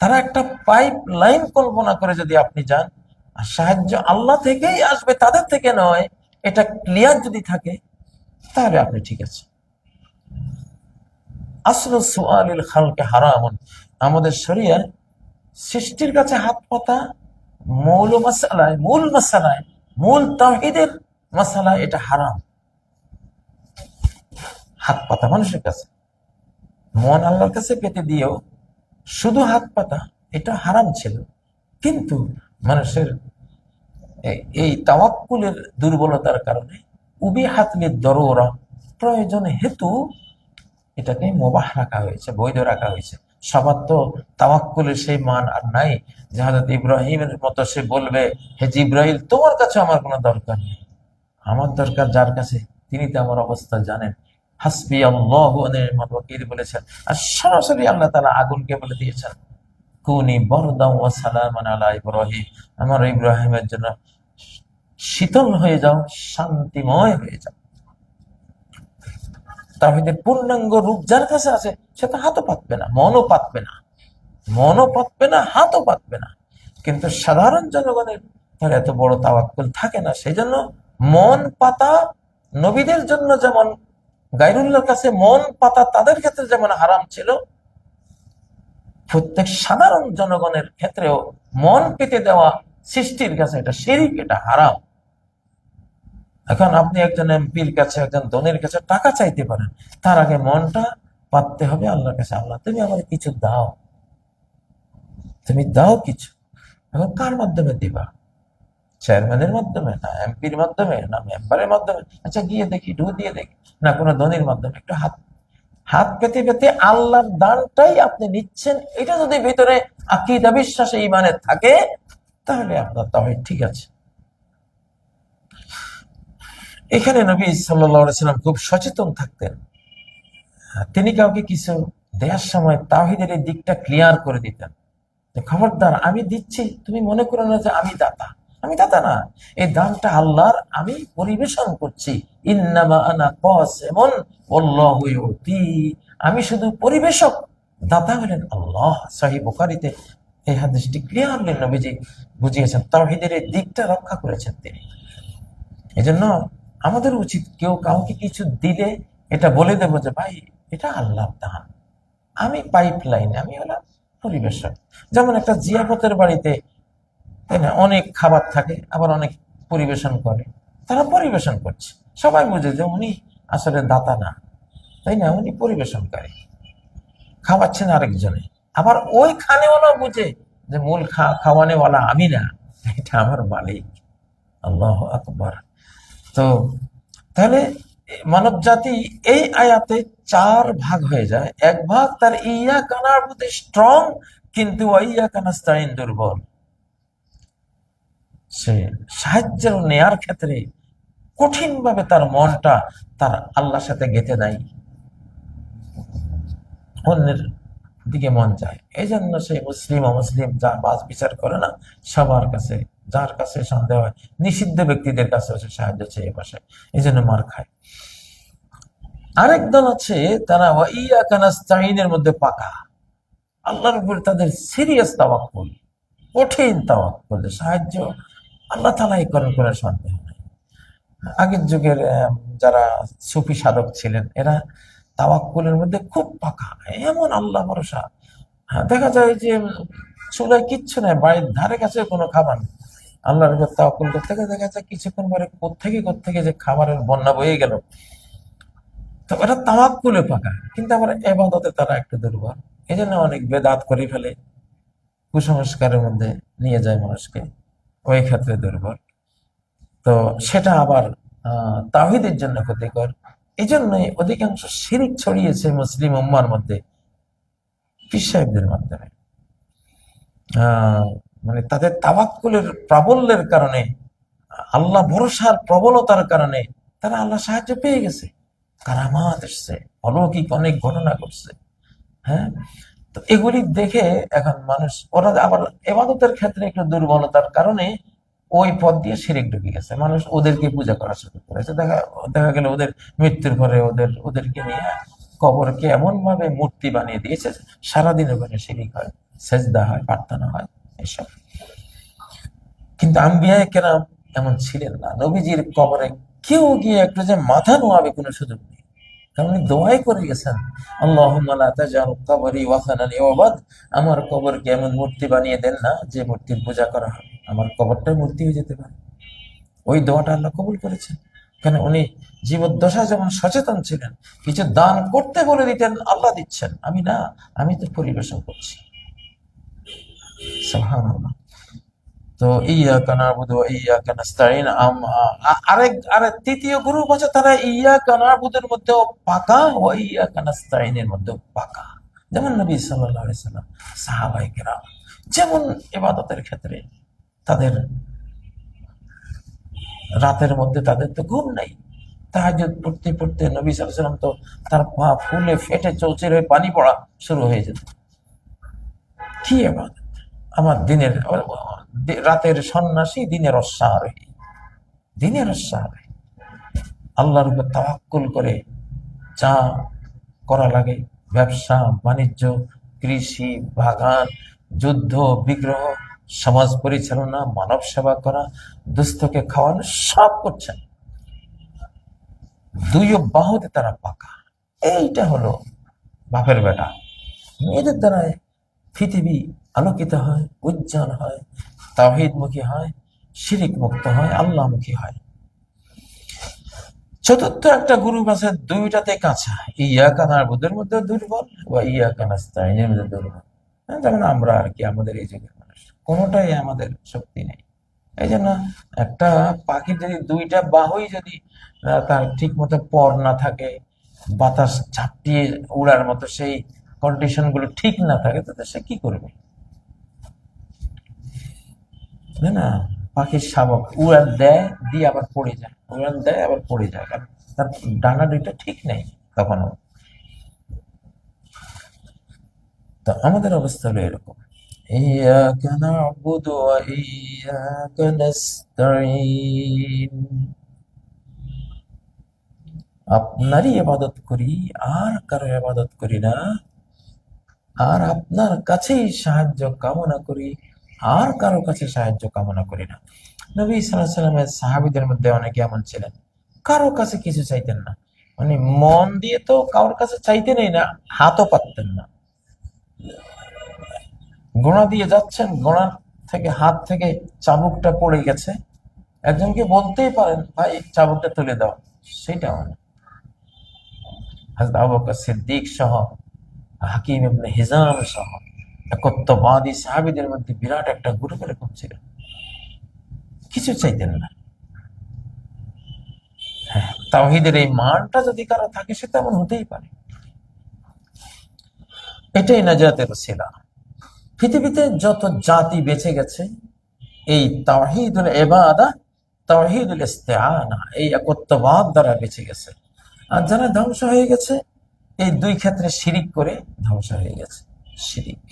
তারা একটা পাইপ লাইন কল্পনা করে যদি আপনি যান, আর সাহায্য আল্লাহ থেকেই আসবে, তাদের থেকে নয়, এটা ক্লিয়ার যদি থাকে, তাহলে আপনি ঠিক আছে। আসলু সুআলিল খালকে হারামুন, আমাদের শরিয়ায় সৃষ্টির কাছে হাত পাতা মূল মাসালায়, মূল তাওহীদের মাসালায় এটা হারাম। হাত পাতা মানুষের কাছে, মন আল্লাহর কাছে পেতে দিয়েও শুধু হাত পাতা, এটা হারাম ছিল। কিন্তু মানুষের এই তাওয়াক্কুলের দুর্বলতার কারণে উবিহাত লিদ-দারুরা, প্রয়োজন হেতু এটাকে মুবাহ রাখা হয়েছে, বৈধ রাখা হয়েছে। সবার তো তাওয়াক্কুলের সেই মান আর নাই যে হযরত ইব্রাহিমের মতো সে বলবে, হে জিবরাইল তোমার কাছে আমার কোনো দরকার নেই, আমার দরকার যার কাছে, তিনি তো আমার অবস্থা জানেন। হাসবি আল্লাহু ওয়া নি'মাল ওয়াকিল বলেছেন। আর সরাসরি আল্লাহ তাআলা আগুনকে বলে দিয়েছেন, কুনি বারদাও ওয়া সালামান আলা ইব্রাহিম, আমার ইব্রাহিমের জন্য শীতল হয়ে যাও, শান্তিময় হয়ে যাও। তাওহীদের পূর্ণাঙ্গ রূপ যার কাছে আছে, সে তো হাতও পাতবে না, মনও পাতবে না, হাতও পাতবে না। কিন্তু সাধারণ জনগণের তার এত বড় তাওয়াক্কুল থাকে না। সেই জন্য মন পাতা নবীদের জন্য যেমন, গায়রুল্লাহর কাছে মন পাতা তাদের ক্ষেত্রে যেমন হারাম ছিল, প্রত্যেক সাধারণ জনগণের ক্ষেত্রেও মন পেতে দেওয়া সৃষ্টির কাছে এটা শিরক, এটা হারাম। এখন আপনি একজন এমপির কাছে, একজন ধনীর কাছে টাকা চাইতে পারেন, তার আগে মনটা পাততে হবে আল্লাহর কাছে, আল্লাহ তুমি আমার কিছু দাও, তুমি দাও কিছু। এখন কার মাধ্যমে দিবা? চেয়ারম্যানের মাধ্যমে, না এমপির মাধ্যমে, না মেম্বারের মাধ্যমে? আচ্ছা গিয়ে দেখি, ঢু দিয়ে দেখি, না কোনো ধনীর মাধ্যমে। একটু হাত পেতে পেতে আল্লাহর দানটাই আপনি নিচ্ছেন, এটা যদি ভিতরে আকীদা, বিশ্বাসে, ঈমানে থাকে, তাহলে আপনার তাওহীদ ঠিক আছে। এখানে নবী সাল্লাল্লাহু আলাইহি সাল্লাম খুব সচেতন থাকতেন। তিনি কাউকে কিছু দেওয়ার সময় তাওহীদের এই দিকটা ক্লিয়ার করে দিতেন, খবরদার আমি দিচ্ছি, তুমি মনে করো না যে আমি দাতা না, এই দানটা আল্লাহর, আমি পরিবেশন করছি। ইন্নামা আনা কাসিমুন ওয়াল্লাহু ইউতি, আমি শুধু পরিবেশক, দাতা হলেন আল্লাহ। সহিহ বুখারীতে এই হাদিসটি ক্লিয়ারলি নবীজি বুঝিয়েছেন, তাওহীদের এই দিকটা রক্ষা করেছেন তিনি। এজন্য আমাদের উচিত কেউ কাউকে কিছু দিলে এটা বলে দেবো যে ভাই এটা আল্লাহর দান, আমি পাইপ লাইনে, আমি হলাম পরিবেশক। যেমন একটা জিয়াফতের বাড়িতে, তাই না, অনেক খাবার থাকে, আবার অনেক পরিবেশন করে, তারা পরিবেশন করছে, সবাই বুঝে যে উনি আসলে দাতা না, তাই না, উনি পরিবেশনকারী, খাওয়াচ্ছেন আরেকজনে। আবার ওই খানেওয়ালা বুঝে যে মূল খাওয়ানেওয়ালা আমি না, এটা আমার মালিক। আল্লাহ আকবার। তো তাহলে মানব জাতি এই আয়াতে 4 ভাগ হয়ে যায়। এক ভাগ তার ইয়াকা না'বুদু স্ট্রং, কিন্তু ওয়াইয়াকা নাস্তাইন দুর্বল। সে সাহায্য নেয়ার ক্ষেত্রে কঠিন ভাবে তার মনটা তার আল্লাহর সাথে গেঁথে নাই, অন্যের দিকে মন যায়। এই জন্য সে মুসলিম অমুসলিম যা বাস বিচার করে না, সবার কাছে, যার কাছে সন্দেহ হয়, নিষিদ্ধ ব্যক্তিদের কাছে সে সাহায্য চেয়ে বসে, এই জন্য মার খায়। আরেক দল আছে, তারা ওয়াইয়াকা নাস্তাইনের মধ্যে পাকা, আল্লাহর উপর তাদের সিরিয়াস তাওয়াক্কুল, কঠিন তাওয়াক্কুল, সাহায্য আল্লাহ তাআলাই করেন, কোনো সন্দেহ নেই। আগের যুগের যারা সুফি সাধক ছিলেন, এরা তাওয়াক্কুলের মধ্যে খুব পাকা, এমন আল্লাহ ভরসা। হ্যাঁ, দেখা যায় যে চুলায় কিচ্ছু নাই, বাড়ির ধারে কাছে কোনো খাবার নেই, আল্লাহর উপর তাওয়াক্কুল করতে গিয়ে দেখা যায় কিছুক্ষণ পরে কোত্থেকে যে খাবারের বন্যা বয়ে গেল। তো এটা তাওয়াক্কুলে পাকা, কিন্তু আবার ইবাদতে তারা একটু দুর্বল। এই জন্য অনেক বেদাত করে ফেলে, কুসংস্কারের মধ্যে নিয়ে যায় মানুষকে, ওই ক্ষেত্রে দুর্বল। তো সেটা আবার তাওহীদের জন্য ক্ষতিকর। এই জন্যই অধিকাংশ শিরিক ছড়িয়েছে মুসলিম উম্মার মধ্যে পীর সাহেবদের মাধ্যমে। মানে তাদের তাওয়াক্কুলের প্রাবল্যের কারণে, আল্লাহ ভরসার প্রবলতার কারণে তারা আল্লাহ সাহায্য পেয়ে গেছে, কারামাত এসছে, অলৌকিক অনেক ঘটনা ঘটছে। হ্যাঁ, তো এগুলি দেখে এখন মানুষ, ওরা আবার ইবাদতের ক্ষেত্রে একটু দুর্বলতার কারণে ওই পথ দিয়ে শিরিক ঢুকে গেছে, মানুষ ওদেরকে পূজা করা শুরু করেছে। দেখা গেল ওদের মৃত্যুর পরে ওদেরকে নিয়ে কবরকে এমন ভাবে মূর্তি বানিয়ে দিয়েছে, সারাদিন ওখানে শিরিক হয়, সেজদা হয়, প্রার্থনা হয়, এসব। কিন্তু আম্বিয়া কেরাম এমন ছিলেন না। নবীজির কবরে কেউ গিয়ে একটু যে মাথা নোয়াবে কোনো সুযোগ নেই, কারণ উনি দোয়াই করে গেছেন, আল্লাহুম্মা লা তাজআল কবরি ওয়াসানান ইউবাদ, আমার কবরকে এমন মূর্তি বানিয়ে দেন না যে মূর্তির পূজা করা হবে, আমার কবরটা মূর্তি হয়ে যেতে পারে। ওই দোয়াটা আল্লাহ কবুল করেছেন, কেন উনি জীবদ্দশায় যেমন সচেতন ছিলেন, কিছু দান করতে বলে দিতেন, আল্লাহ দিচ্ছেন, আমি না, আমি তো পরিবেশন করছি। সুবহানাল্লাহ। তো ইয়াকা না'বুদু ওয়া ইয়াকা নাস্তাইন, আরেক তৃতীয় গ্রুপ আছে, তারা ইয়াকা না'বুদুর মধ্যেও পাকা, ওয়া ইয়াকা নাস্তাইনের মধ্যেও পাকা। যেমন নবী সাল্লাল্লাহু আলাইহি সাল্লাম, সাহাবায়ে কেরাম, যেমন ইবাদতের ক্ষেত্রে তাদের রাতের মধ্যে তাদের তো ঘুম নাই, তাহাজ্জুদ পড়তে পড়তে নবী সাল্লাল্লাহু আলাইহি সাল্লাম তো তার পা ফুলে ফেটে চৌচির হয়ে পানি পড়া শুরু হয়ে যেত। কি ইবাদত! আমার দিনের রাতের সন্ন্যাসী, দিনের অশ্বারোহী, দিনের অশ্বারোহী, আল্লাহর উপর তাওয়াক্কুল করে যা করা লাগে, ব্যবসা বাণিজ্য, কৃষি, বাগান, যুদ্ধ বিগ্রহ, সমাজ পরিচালনা, মানব সেবা করা, দুস্থকে খাওয়ানো, সব করছেন, দুই বাহুতে তারা পাকা। এইটা হলো বাপের বেটা। এদের দ্বারাই পৃথিবী আলোকিত হয়, উজ্জ্বল হয়, তাওহীদমুখী হয়, শিরিক মুক্ত হয়, আল্লাহমুখী হয়। চতুর্থ একটা গ্রুপ আছে, দুইটাতে কাঁচা, ইয়াকা না'বুদুর মধ্যে দুর্বল, বা ইয়াকা নাস্তাইনের মধ্যে দুর্বল। যেমন আমরা আর কি, আমাদের এই যুগের মানুষ, কোনোটাই আমাদের শক্তি নেই। এই জন্য একটা পাখির যদি দুইটা বাহুই যদি তার ঠিক মতো পর না থাকে, বাতাস ঝাপটিয়ে উড়ার মতো সেই কন্ডিশন গুলো ঠিক না থাকে, তাতে সে কি করবে? না, পাখির শাবক উড়ান দেয়, দিয়ে আবার পড়ে যায়, উড়ান দেয় আবার পড়ে যায়, কারণ তার ডানা দুইটা ঠিক নেই তখনও। তো আমাদের অবস্থা হলো এরকম, ইয়াকা না'বুদু ওয়া ইয়াকা নাস্তাইন, আপনারই ইবাদত করি, আর কারো ইবাদত করি না, আর আপনার কাছেই সাহায্য কামনা করি, আর কারো কাছে সাহায্য কামনা করি না। নবী সাল্লাল্লাহু আলাইহি সাল্লামের সাহাবীদের মধ্যে অনেকে এমন ছিলেন, কারো কাছে কিছু চাইতেন না, মানে মন দিয়ে তো কারোর কাছে চাইতেনই না, হাতও পাততেন না। গোড়া দিয়ে যাচ্ছেন, গোড়ার থেকে হাত থেকে চাবুকটা পড়ে গেছে, একজনকে বলতেই পারেন ভাই চাবুকটা তুলে দাও, সেটাও না। হযরত আবু বকর সিদ্দিক সহ, হাকিম ইবনে হিজাম সহ একত্ববাদী সাহাবীদের মধ্যে বিরাট একটা গ্রুপ এরকম ছিল, কিছু চাইতেন না। হ্যাঁ, তাওহীদের এই মানটা যদি কারো থাকে সে তেমন হতেই পারে। এটাই নাজাতের উসিলা। পৃথিবীতে যত জাতি বেঁচে গেছে এই তাওহীদুল ইবাদা, তাওহীদুল ইস্তিআনা, এই একত্ববাদ দ্বারা বেঁচে গেছে। আর যারা ধ্বংস হয়ে গেছে এই দুই ক্ষেত্রে শিরিক করে ধ্বংস হয়ে গেছে। শিরিক।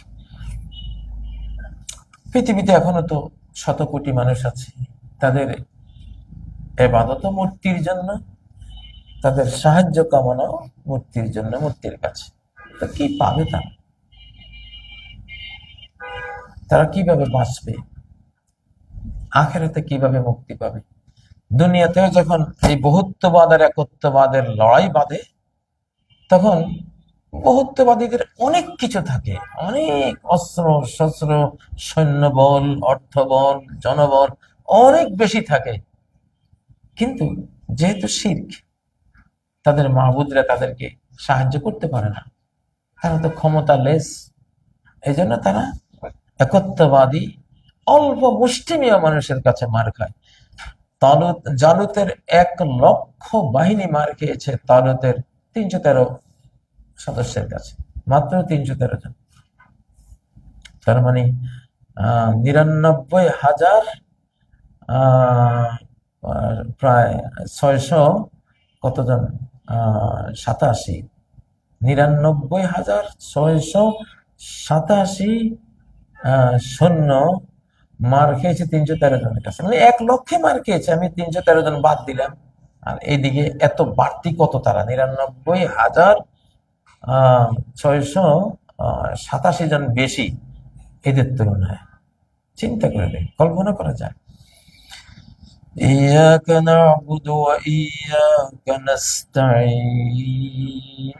পৃথিবীতে এখনো তো শত কোটি মানুষ আছে, তাদের ইবাদত মূর্তির জন্য, তাদের সাহায্য কামনাও মূর্তির জন্য, মূর্তির কাছে। তো কি পাবে তারা? তারা কিভাবে বাঁচবে? আখেরাতে কিভাবে মুক্তি পাবে? দুনিয়াতেও যখন এই বহুত্ববাদ আর একত্ববাদের লড়াই বাঁধে, তখন বহুত্ববাদীদের অনেক কিছু থাকে, অনেক অস্ত্র শস্ত্র, সৈন্যবল, অর্থবল, জনবল অনেক বেশি থাকে। কিন্তু যেহেতু শিরক, তাদের মাবুদরা তাদেরকে সাহায্য করতে পারে না, তারা তো ক্ষমতা লেস। এই জন্য তারা একত্ববাদী অল্প মুষ্টিমেয় মানুষের কাছে মার খায়। জালুতের 1,00,000 বাহিনী মার খেয়েছে তালুতের 313 সদস্যের কাছে, মাত্র 313 জন। তার মানে 99,000, প্রায় 600 কতজন, 87, 99,687 সৈন্য মার খেয়েছে 313 জনের কাছে। মানে 1,00,000 মার খেয়েছে, আমি 313 জন বাদ দিলাম। আর এইদিকে এত বাড়তি কত তারা, 99,687 জন বেশি এদের তুলনায়। চিন্তা করে দেখ, কল্পনা করা যায়। ইয়াকা না'বুদু ওয়া ইয়াকা নাস্তাঈন,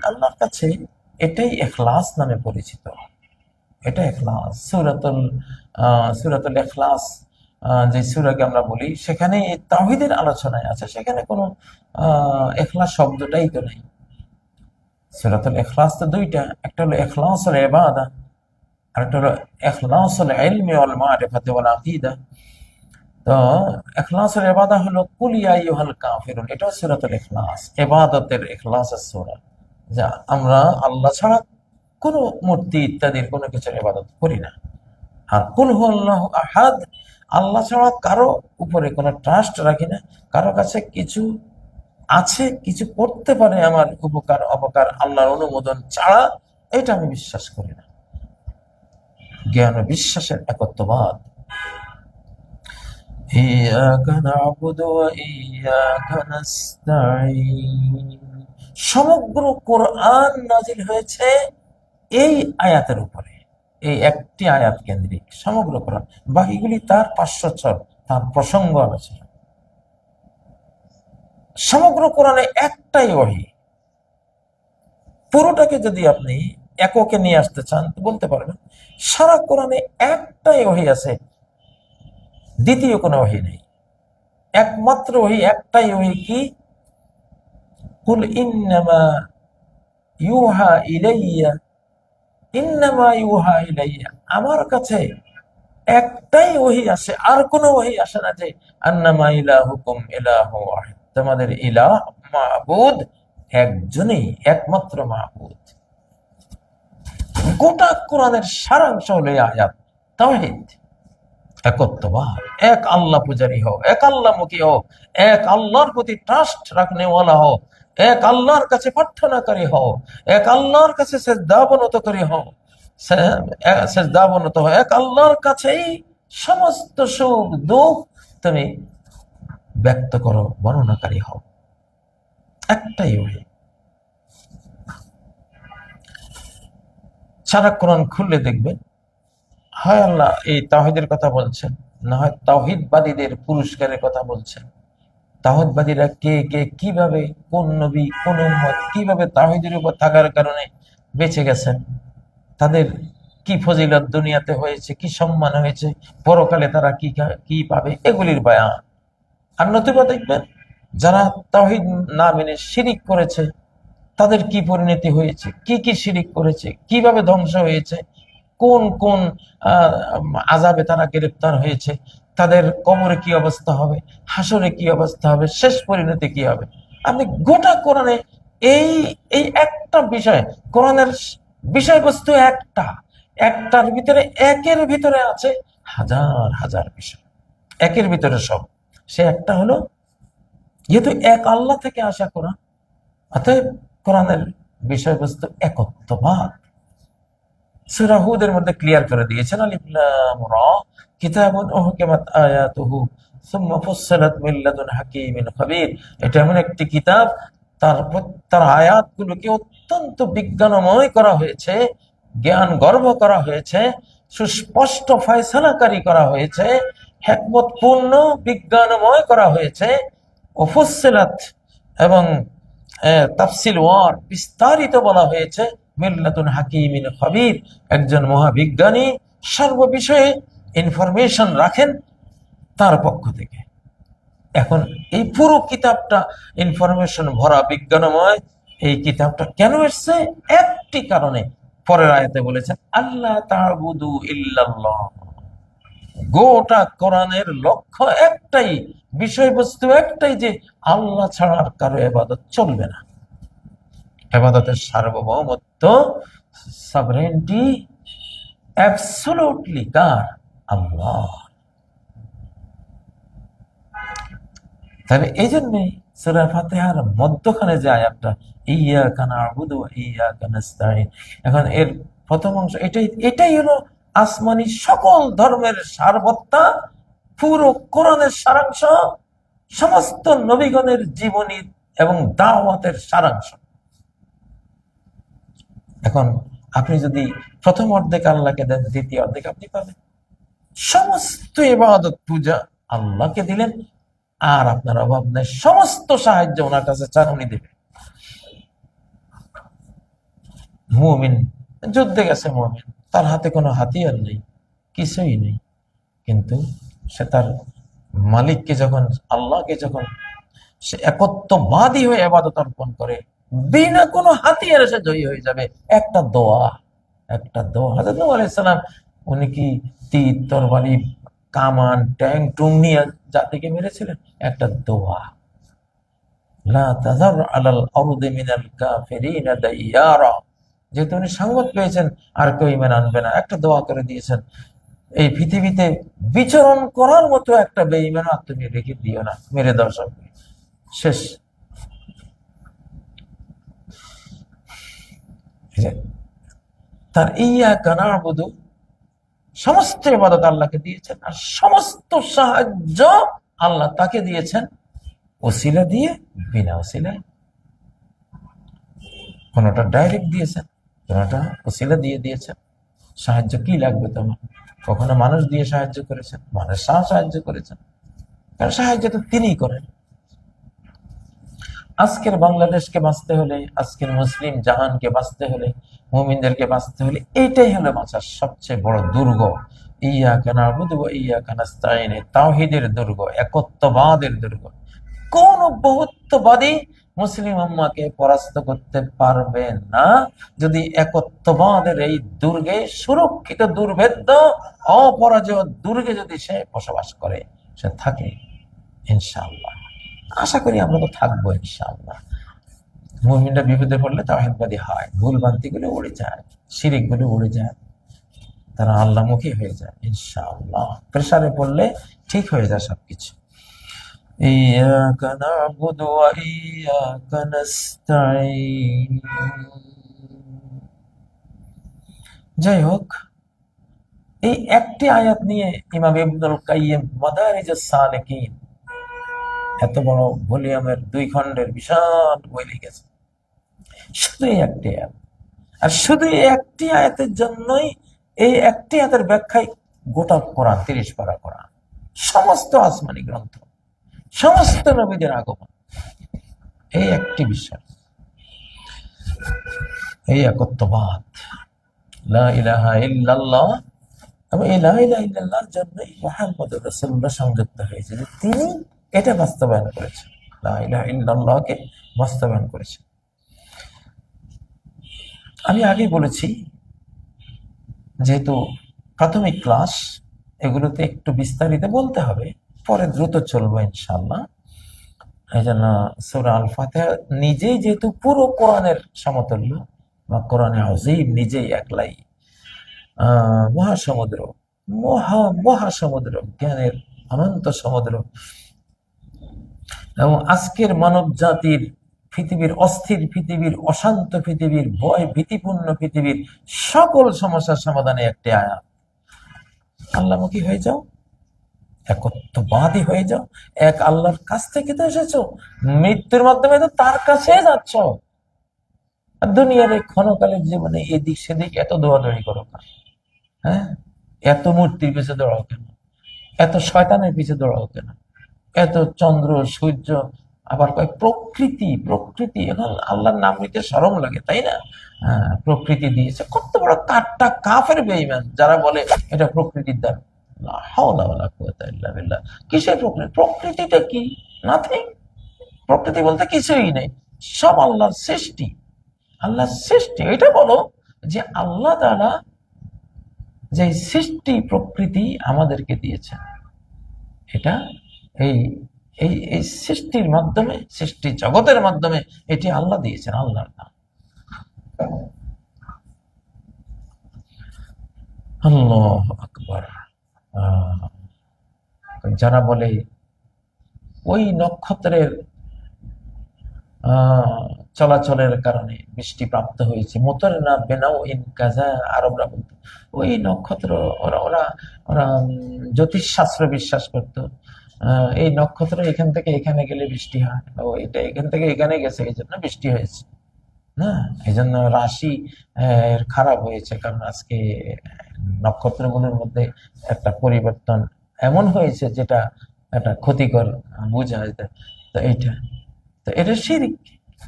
আল্লাহর কাছে এটাই ইখলাস নামে পরিচিত। এটা ইখলাস। সূরাতুল ইখলাস, যে সূরাকে আমরা বলি, সেখানে তাওহীদের আলোচনায় আছে, সেখানে কোনো ইখলাস শব্দটাই তো নাই। সূরাতুল ইখলাস তো দুইটা, একটা হলো ইখলাসুল ইবাদা, আর একটা হলো ইখলাসুল ইলমি ওয়াল মারিফাতি ওয়াল আকীদা। তো ইখলাসুল ইবাদা হলো কুল ইয়া আইয়ুহাল কাফিরুন, এটা সূরাতুল ইখলাস, ইবাদতের ইখলাসের সূরা, যা আমরা আল্লাহ ছাড়া কোনো মূর্তি ইত্যাদির কোনো কিছুর ইবাদত করি না। আর কুল হুয়াল্লাহু আহাদ, আল্লাহ ছাড়া কারো উপরে কোনো ট্রাস্ট রাখি না, কারো কাছে কিছু আছে, কিছু করতে পারে আমার উপকার অপকার আল্লাহর অনুমোদন ছাড়া, এটা আমি বিশ্বাস করি না। জ্ঞান ও বিশ্বাসের একত্ববাদ। ইয়াকা না'বুদু ওয়া ইয়াকা নাস্তাঈন, সমগ্র কোরআন নাজিল হয়েছে এই আয়াতের উপরে, এই একটি আয়াত কেন্দ্রিক সমগ্র কোরআন। বাকিগুলি তার পার্শ্বচর, তার প্রসঙ্গ আলোচনা। সমগ্র কোরআনে একটাই ওহী। পুরোটাকে যদি আপনি এককে নিয়ে আসতে চান তো বলতে পারবেন সারা কোরআনে একটাই ওহী আছে, দ্বিতীয় কোনো ওহী নেই। একমাত্র ওহী, একটাই ওহী। কি? কুল ইন্নামা ইউহা ইলাইয়া, ইন্নামা ইউহা ইলাইয়া, আমার কাছে একটাই ওহী আসে, আর কোনো ওহী আসে না যে আন্নামা ইলাহুকুম ইলাহু ওয়াহিদ, তোমাদের ইলাহ মাবুদ একজনই, একমাত্র মাবুদ। গোটা কোরআনের সারাংশ হলো এই আয়াত, তাওহীদ, একত্ববাদ। এক আল্লাহ পূজারী হও, এক আল্লাহমুখী হও, এক আল্লাহর প্রতি ট্রাস্ট রাখনেওয়ালা হও, এক আল্লাহর কাছে প্রার্থনাকারী হও, এক আল্লাহর কাছে সেজদাবনতকারী হও, সেজদাবনত হও, এক আল্লাহর কাছেই সমস্ত সুখ দুঃখ তুমি ব্যক্ত করো, বর্ণনাকারী হও। একটাই ওহী। সারা কোরআন খুললে দেখবেন হয় আল্লাহ এই তাওহীদের কথা বলছেন, না হয় তাওহীদবাদীদের পুরস্কারের কথা বলছেন। তাওহীদবাদীরা কে কে, কিভাবে, কোন নবী, কোন উম্মত কিভাবে তাওহীদের উপর থাকার কারণে বেঁচে গেছেন, তাদের কি ফজিলত দুনিয়াতে হয়েছে, কি সম্মান হয়েছে, পরকালে তারা কি পাবে, এগুলির বয়ান। আর নতুবা দেখবেন যারা তাওহীদ না মেনে শিরিক করেছে তাদের কি পরিণতি হয়েছে, কি কি শিরিক করেছে, কিভাবে ধ্বংস হয়েছে, কোন কোন আযাবে তারা গ্রেফতার হয়েছে, তাদের কবরে কি অবস্থা হবে, হাসরে কি অবস্থা হবে, শেষ পরিণতি কি হবে। আপনি গোটা কোরআনে এই এই একটা বিষয়, কোরআনের বিষয়বস্তু একটার ভিতরে, একের ভিতরে আছে হাজার হাজার বিষয়, একের ভিতরে সব। সে একটা হলো, যেহেতু এক আল্লাহ থেকে আসা কোরআন, অতএব কোরআনের বিষয়বস্তু একত্ববাদ। সূরা হুদের মধ্যে ক্লিয়ার করে দিয়েছেন, আলিফ লাম রা কিতাবুন উহকিমাত আয়াতুহু সুম্মা ফুসসিলাত মিন লাদুন হাকীমিন খাবীর। এটা এমন একটি কিতাব, তার আয়াতগুলোকে অত্যন্ত বিজ্ঞানময় করা হয়েছে, জ্ঞান গর্ভ করা হয়েছে, সুস্পষ্ট ফয়সালাকারী করা হয়েছে, হিকমতপূর্ণ বিজ্ঞানময় করা হয়েছে। ফুসসিলাত এবং তাফসিল ওয়ার বিস্তারিত বলা হয়েছে, মিল্লাতুন হাকিমিন খাবীর, একজন মহাবিজ্ঞানী সর্ববিষয়ে ইনফরমেশন রাখেন তার পক্ষ থেকে। এখন এই পুরো কিতাবটা ইনফরমেশন ভরা, বিজ্ঞানময়। এই কিতাবটা কেন এসছে? একটি কারণে। পরের আয়াতে বলেছেন আল্লাহ তা'বুদু ইল্লাল্লাহ। গোটা কোরআনের লক্ষ্য একটাই, বিষয়বস্তু একটাই, যে আল্লাহ ছাড়া আর কারো ইবাদত চলবে না। ইবাদতের সার্বভৌমত্ব, সভরেন্টি অ্যাবসলিউটলি কার? আল্লাহ। তবে এই জন্যই সূরা ফাতিহার মধ্যখানে যে আয়াতটা, ইয়্যাকা না'বুদু ওয়া ইয়্যাকা নাস্তাঈন, এখন এর প্রথম অংশ এটাই হলো আসমানি সকল ধর্মের সারবত্তা, পুরো কোরআনের সারাংশ, সমস্ত নবীগণের জীবনী এবং দাওয়াতের সারাংশ। এখন আপনি যদি প্রথম অর্ধেক আল্লাহকে দেন, দ্বিতীয় অর্ধেক আপনি পাবেন। সমস্ত ইবাদত পূজা আল্লাহকে দিলেন, আর আপনার অভাব নেই, সমস্ত সাহায্য ওনার কাছে চান, উনি দেবেন। মুমিন যুদ্ধে গেছে, মুমিন, তার হাতে কোনো হাতিয়ার নেই, কিছুই নেই, কিন্তু সে তার মালিককে যখন, আল্লাহকে যখন সে একত্ববাদী হয়ে ইবাদত অর্পণ করে, বিনা কোনো হাতিয়ারে সে জয়ী হয়ে যাবে। একটা দোয়া। হযরত নূহ আলাইহিস সালাম, উনি কি তীর, তরবারি, কামান, ট্যাঙ্ক টুং নিয়ে জাতিকে মেরেছিলেন? একটা দোয়া, লা তাযার আলাল আরদি মিনাল কাফিরিনা দাইয়ারা। যেহেতু উনি সংবাদ পেয়েছেন আর কেউ ঈমান আনবে না, একটা দোয়া করে দিয়েছেন, এই পৃথিবীতে বিচরণ করার মতো একটা বেঈমানও আর তুমি রেখে দিও না, মেরে দাও সব, শেষ। তার ইয়্যাকা না'বুদু, সমস্ত ইবাদত আল্লাহকে দিয়েছেন, আর সমস্ত সাহায্য আল্লাহ তাকে দিয়েছেন, ওসিলা দিয়ে, বিনা ওসিলায়। কোনটা ডাইরেক্ট দিয়েছেন, কোনটা ওসিলা দিয়ে দিয়েছেন। সাহায্য কি লাগবে তোমার? কখনো মানুষ দিয়ে সাহায্য করেছেন, মানুষ সাহায্য করেছেন, কারণ সাহায্য তো তিনিই করেন। আজকের বাংলাদেশকে বাঁচতে হলে, আজকের মুসলিম জাহানকে বাঁচতে হলে, মুমিনদেরকে বাঁচতে হলে, এইটাই হলো বাঁচার সবচেয়ে বড় দুর্গ। ইয়্যাকা না'বুদু ওয়া ইয়্যাকা নাস্তাঈন, তাওহীদের দুর্গ, একত্ববাদের দুর্গ। কোন বহুত্ববাদী মুসলিম উম্মাহকে পরাস্ত করতে পারবে না, যদি একত্ববাদের এই দুর্গে, সুরক্ষিত, দুর্ভেদ্য, অপরাজয় দুর্গে যদি সে বসবাস করে, সে থাকে। ইনশাআল্লাহ, আশা করি আমরা তো থাকবো ইনশাআল্লাহ। মুমিনরা বিপদে পড়লে তাওহীদবাদী হয়, ভুল ভ্রান্তি গুলো উড়ে যায়, শিরিক গুলো উড়ে যায়, তারা আল্লাহমুখী হয়ে যায় ইনশাআল্লাহ। প্রেসারে পড়লে ঠিক হয়ে যায় সবকিছু। ইয়্যাকা না'বুদু ওয়া ইয়্যাকা নাস্তাঈন। যাই হোক, এই একটি আয়াত নিয়ে ইমাম ইবনুল কাইয়্যিম মাদারিজুস সালিকিন, এত বড় ভলিউমের 2 খণ্ডের বিশাল বই লিখেছে, শুধু এই একটি আয়াত। আর শুধু এই একটি আয়াতের জন্যই, এই একটি আয়াতের ব্যাখ্যায় গোটা কোরআন, 30 পারা কোরআন, সমস্ত আসমানি গ্রন্থ, সমস্ত নবীদের আগমন, এই একটি বিষয়, এই একত্ববাদ। লা ইলাহা ইল্লাল্লাহ, এবং এই লা ইলাহা ইল্লাল্লাহর জন্যই মুহাম্মদুর রাসূলুল্লাহ সংযুক্ত হয়েছে, যে তিনি এটা বাস্তবায়ন করেছেন, লা ইলাহা ইল্লাল্লাহকে বাস্তবায়ন করেছেন। আমি আগে বলেছি, যেহেতু প্রাথমিক ক্লাস, এগুলোতে একটু বিস্তারিত বলতে হবে, পরে দ্রুত চলবো ইনশাআল্লাহ। এই জন্য সূরা আল ফাতিহা নিজেই যেহেতু পুরো কোরআনের সমতুল্য, বা কোরআনে আযীম নিজেই একলাই মহাসমুদ্র, মহাসমুদ্র, জ্ঞানের অনন্ত সমুদ্র, এবং আজকের মানব জাতির, পৃথিবীর অস্থির পৃথিবীর, অশান্ত পৃথিবীর, ভয় ভীতিপূর্ণ পৃথিবীর সকল সমস্যার সমাধানে একটি আয়াত। আল্লাহমুখী হয়ে যাও, একত্ববাদী হয়ে যাও, এক আল্লাহর কাছ থেকে তো এসেছো, মৃত্যুর মাধ্যমে তো তার কাছে যাচ্ছ। আর দুনিয়ার এই ক্ষণকালের জীবনে এদিক সেদিক এত দৌড়াদৌড়ি করো না, হ্যাঁ? এত মূর্তির পিছে দৌড়াও কেন? এত শয়তানের পিছে দৌড়াও কেন? এত চন্দ্র সূর্য, আবার কয় প্রকৃতি, প্রকৃতি। এখন আল্লাহর নাম নিতে শরম লাগে, তাই না? হ্যাঁ, প্রকৃতি দিয়েছে। কত বড় কাঠটা কাফের বেঈমান যারা বলে এটা প্রকৃতির দ্বার। লা হাওলা ওয়ালা কুওয়াতা ইল্লা বিল্লাহ। কিসের প্রকৃতি? প্রকৃতিটা কি? নাথিং। প্রকৃতি বলতে কিছুই নেই, সব আল্লাহর সৃষ্টি। আল্লাহর সৃষ্টি, এটা বলো যে আল্লাহ তাআলা যে সৃষ্টি প্রকৃতি আমাদেরকে দিয়েছেন, এটা এই এই এই সৃষ্টির মাধ্যমে, সৃষ্টি জগতের মাধ্যমে এটি আল্লাহ দিয়েছেন, আল্লাহর নাম। আল্লাহু আকবার। যারা বলে ওই নক্ষত্রের চলাচলের কারণে বৃষ্টি প্রাপ্ত হয়েছে, মোতরনা বেনাও ইন কাজা, আরবরা বলতো ওই নক্ষত্র, ওরা ওরা ওরা জ্যোতিষশাস্ত্র বিশ্বাস করতো। এই নক্ষত্র এখান থেকে এখানে গেলে বৃষ্টি হয়, ও এটা এখান থেকে এখানে গেছে এই জন্য বৃষ্টি হয়েছে না, এই জন্য রাশি খারাপ হয়েছে, কারণ আজকে নক্ষত্রগুলোর মধ্যে একটা পরিবর্তন এমন হয়েছে যেটা একটা ক্ষতিকর বোঝা যায়। তো এইটা, তো এটা শিরক।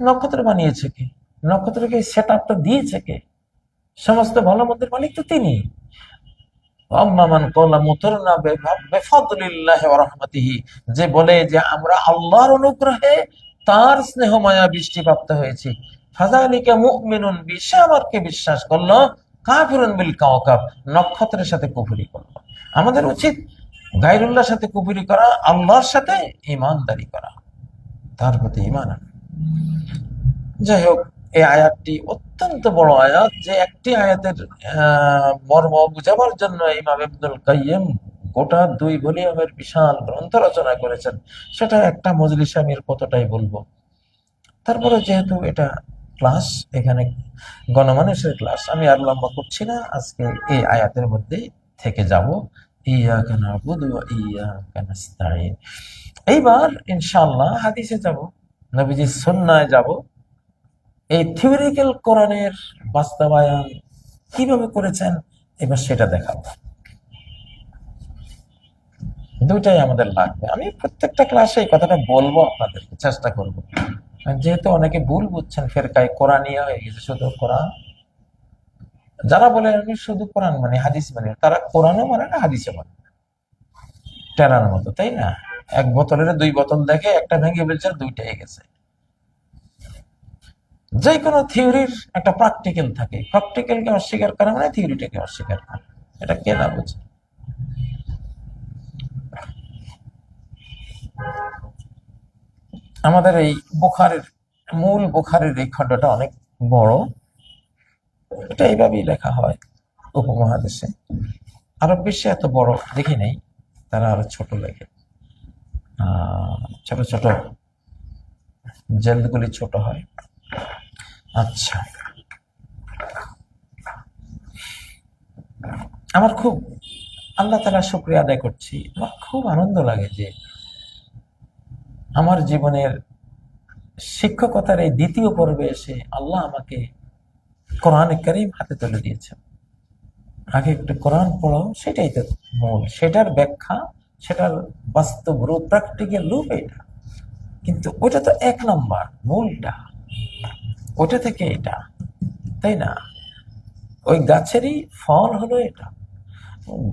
নক্ষত্র বানিয়েছে কে? নক্ষত্রকে সেট আপটা দিয়েছে কে? সমস্ত ভালো মন্দের মালিক তো তিনি। যে বলে যে আমরা আল্লাহর অনুগ্রহে, তার স্নেহ মায়া বৃষ্টিপ্রাপ্ত হয়েছি, ফাযালিকা মুমিনুন বি, সে আমাকে বিশ্বাস করলো, কাফিরুন বিল কাওকাব, নক্ষত্রের সাথে কুফরি করলো। আমাদের উচিত গায়রুল্লাহর সাথে কুফরি করা, আল্লাহর সাথে ঈমানদারি করা, তার প্রতি ঈমান আনা। যাই হোক, এই আয়াতটি অত্যন্ত বড় আয়াত, যে একটি আয়াতের মর্ম বুঝাবার জন্য ইমাম ইবনুল কাইয়্যিম গোটা 2 ভলিউমের বিশাল গ্রন্থ রচনা করেছেন। সেটা একটা মজলিসে আমি কতটাই বলবো। তারপরে যেহেতু এটা ক্লাস, এখানে গণমানুষের ক্লাস, আমি আর লম্বা করছি না, আজকে এই আয়াতের মধ্যেই থেকে যাব। ইয়াকা না'বুদু ওয়া ইয়াকা নাস্তাঈন। এইবার ইনশাআল্লাহ হাদিসে যাব, নবীজির সুন্নায় যাব। এই থিওরিক্যাল কোরআনের বাস্তবায়ন কিভাবে করেছেন এবার সেটা দেখাবো। দুইটাই আমাদের লাগবে। আমি প্রত্যেকটা ক্লাসে এই কথাটা বলবো, আপনাদেরকে চেষ্টা করব। যেহেতু অনেকে ভুল বুঝছেন, ফেরকায় কোরআনিয়া হয়ে গেছে, শুধু কোরআন। যারা বলে আমি শুধু কোরআন মানে, হাদিস মানে, তারা কোরআনও মানে না, হাদিসও মানে না। টেরার মতো, তাই না? এক বোতলের 2 বোতল দেখে একটা ভেঙে ফেলছে, 2টা হয়ে গেছে। যে কোনো থিওরির একটা প্র্যাকটিক্যাল থাকে, প্র্যাকটিক্যালকে অস্বীকার করা মানে থিওরিটাকে অস্বীকার করা। এটা কে না বুঝে? আমাদের এই বুখারীর, মূল বুখারীর এই খণ্ডটা অনেক বড়। এটা এইভাবেই লেখা হয় উপমহাদেশে। আরব বিশ্বে এত বড় দেখি নাই, তারা আরো ছোট লেখে। ছোট ছোট জেলগুলি ছোট হয়। আচ্ছা, আমার খুব আল্লাহ তাআলা শুকরিয়া আদায় করছি। আমার খুব আনন্দ লাগে যে আমার জীবনের শিক্ষকতার এই 2য় পর্বে এসে আল্লাহ আমাকে কোরআনে কারীম হাতে তুলে দিয়েছেন। আগে একটু কোরআন পড়ো, সেটাই তো মূল, সেটার ব্যাখ্যা, সেটার বাস্তব রূপ, প্র্যাকটিক্যাল রূপ এটা। কিন্তু ওটা তো 1 নম্বর, মূলটা ওটা থেকে এটা, তাই না? ওই গাছেরই ফল হলো এটা।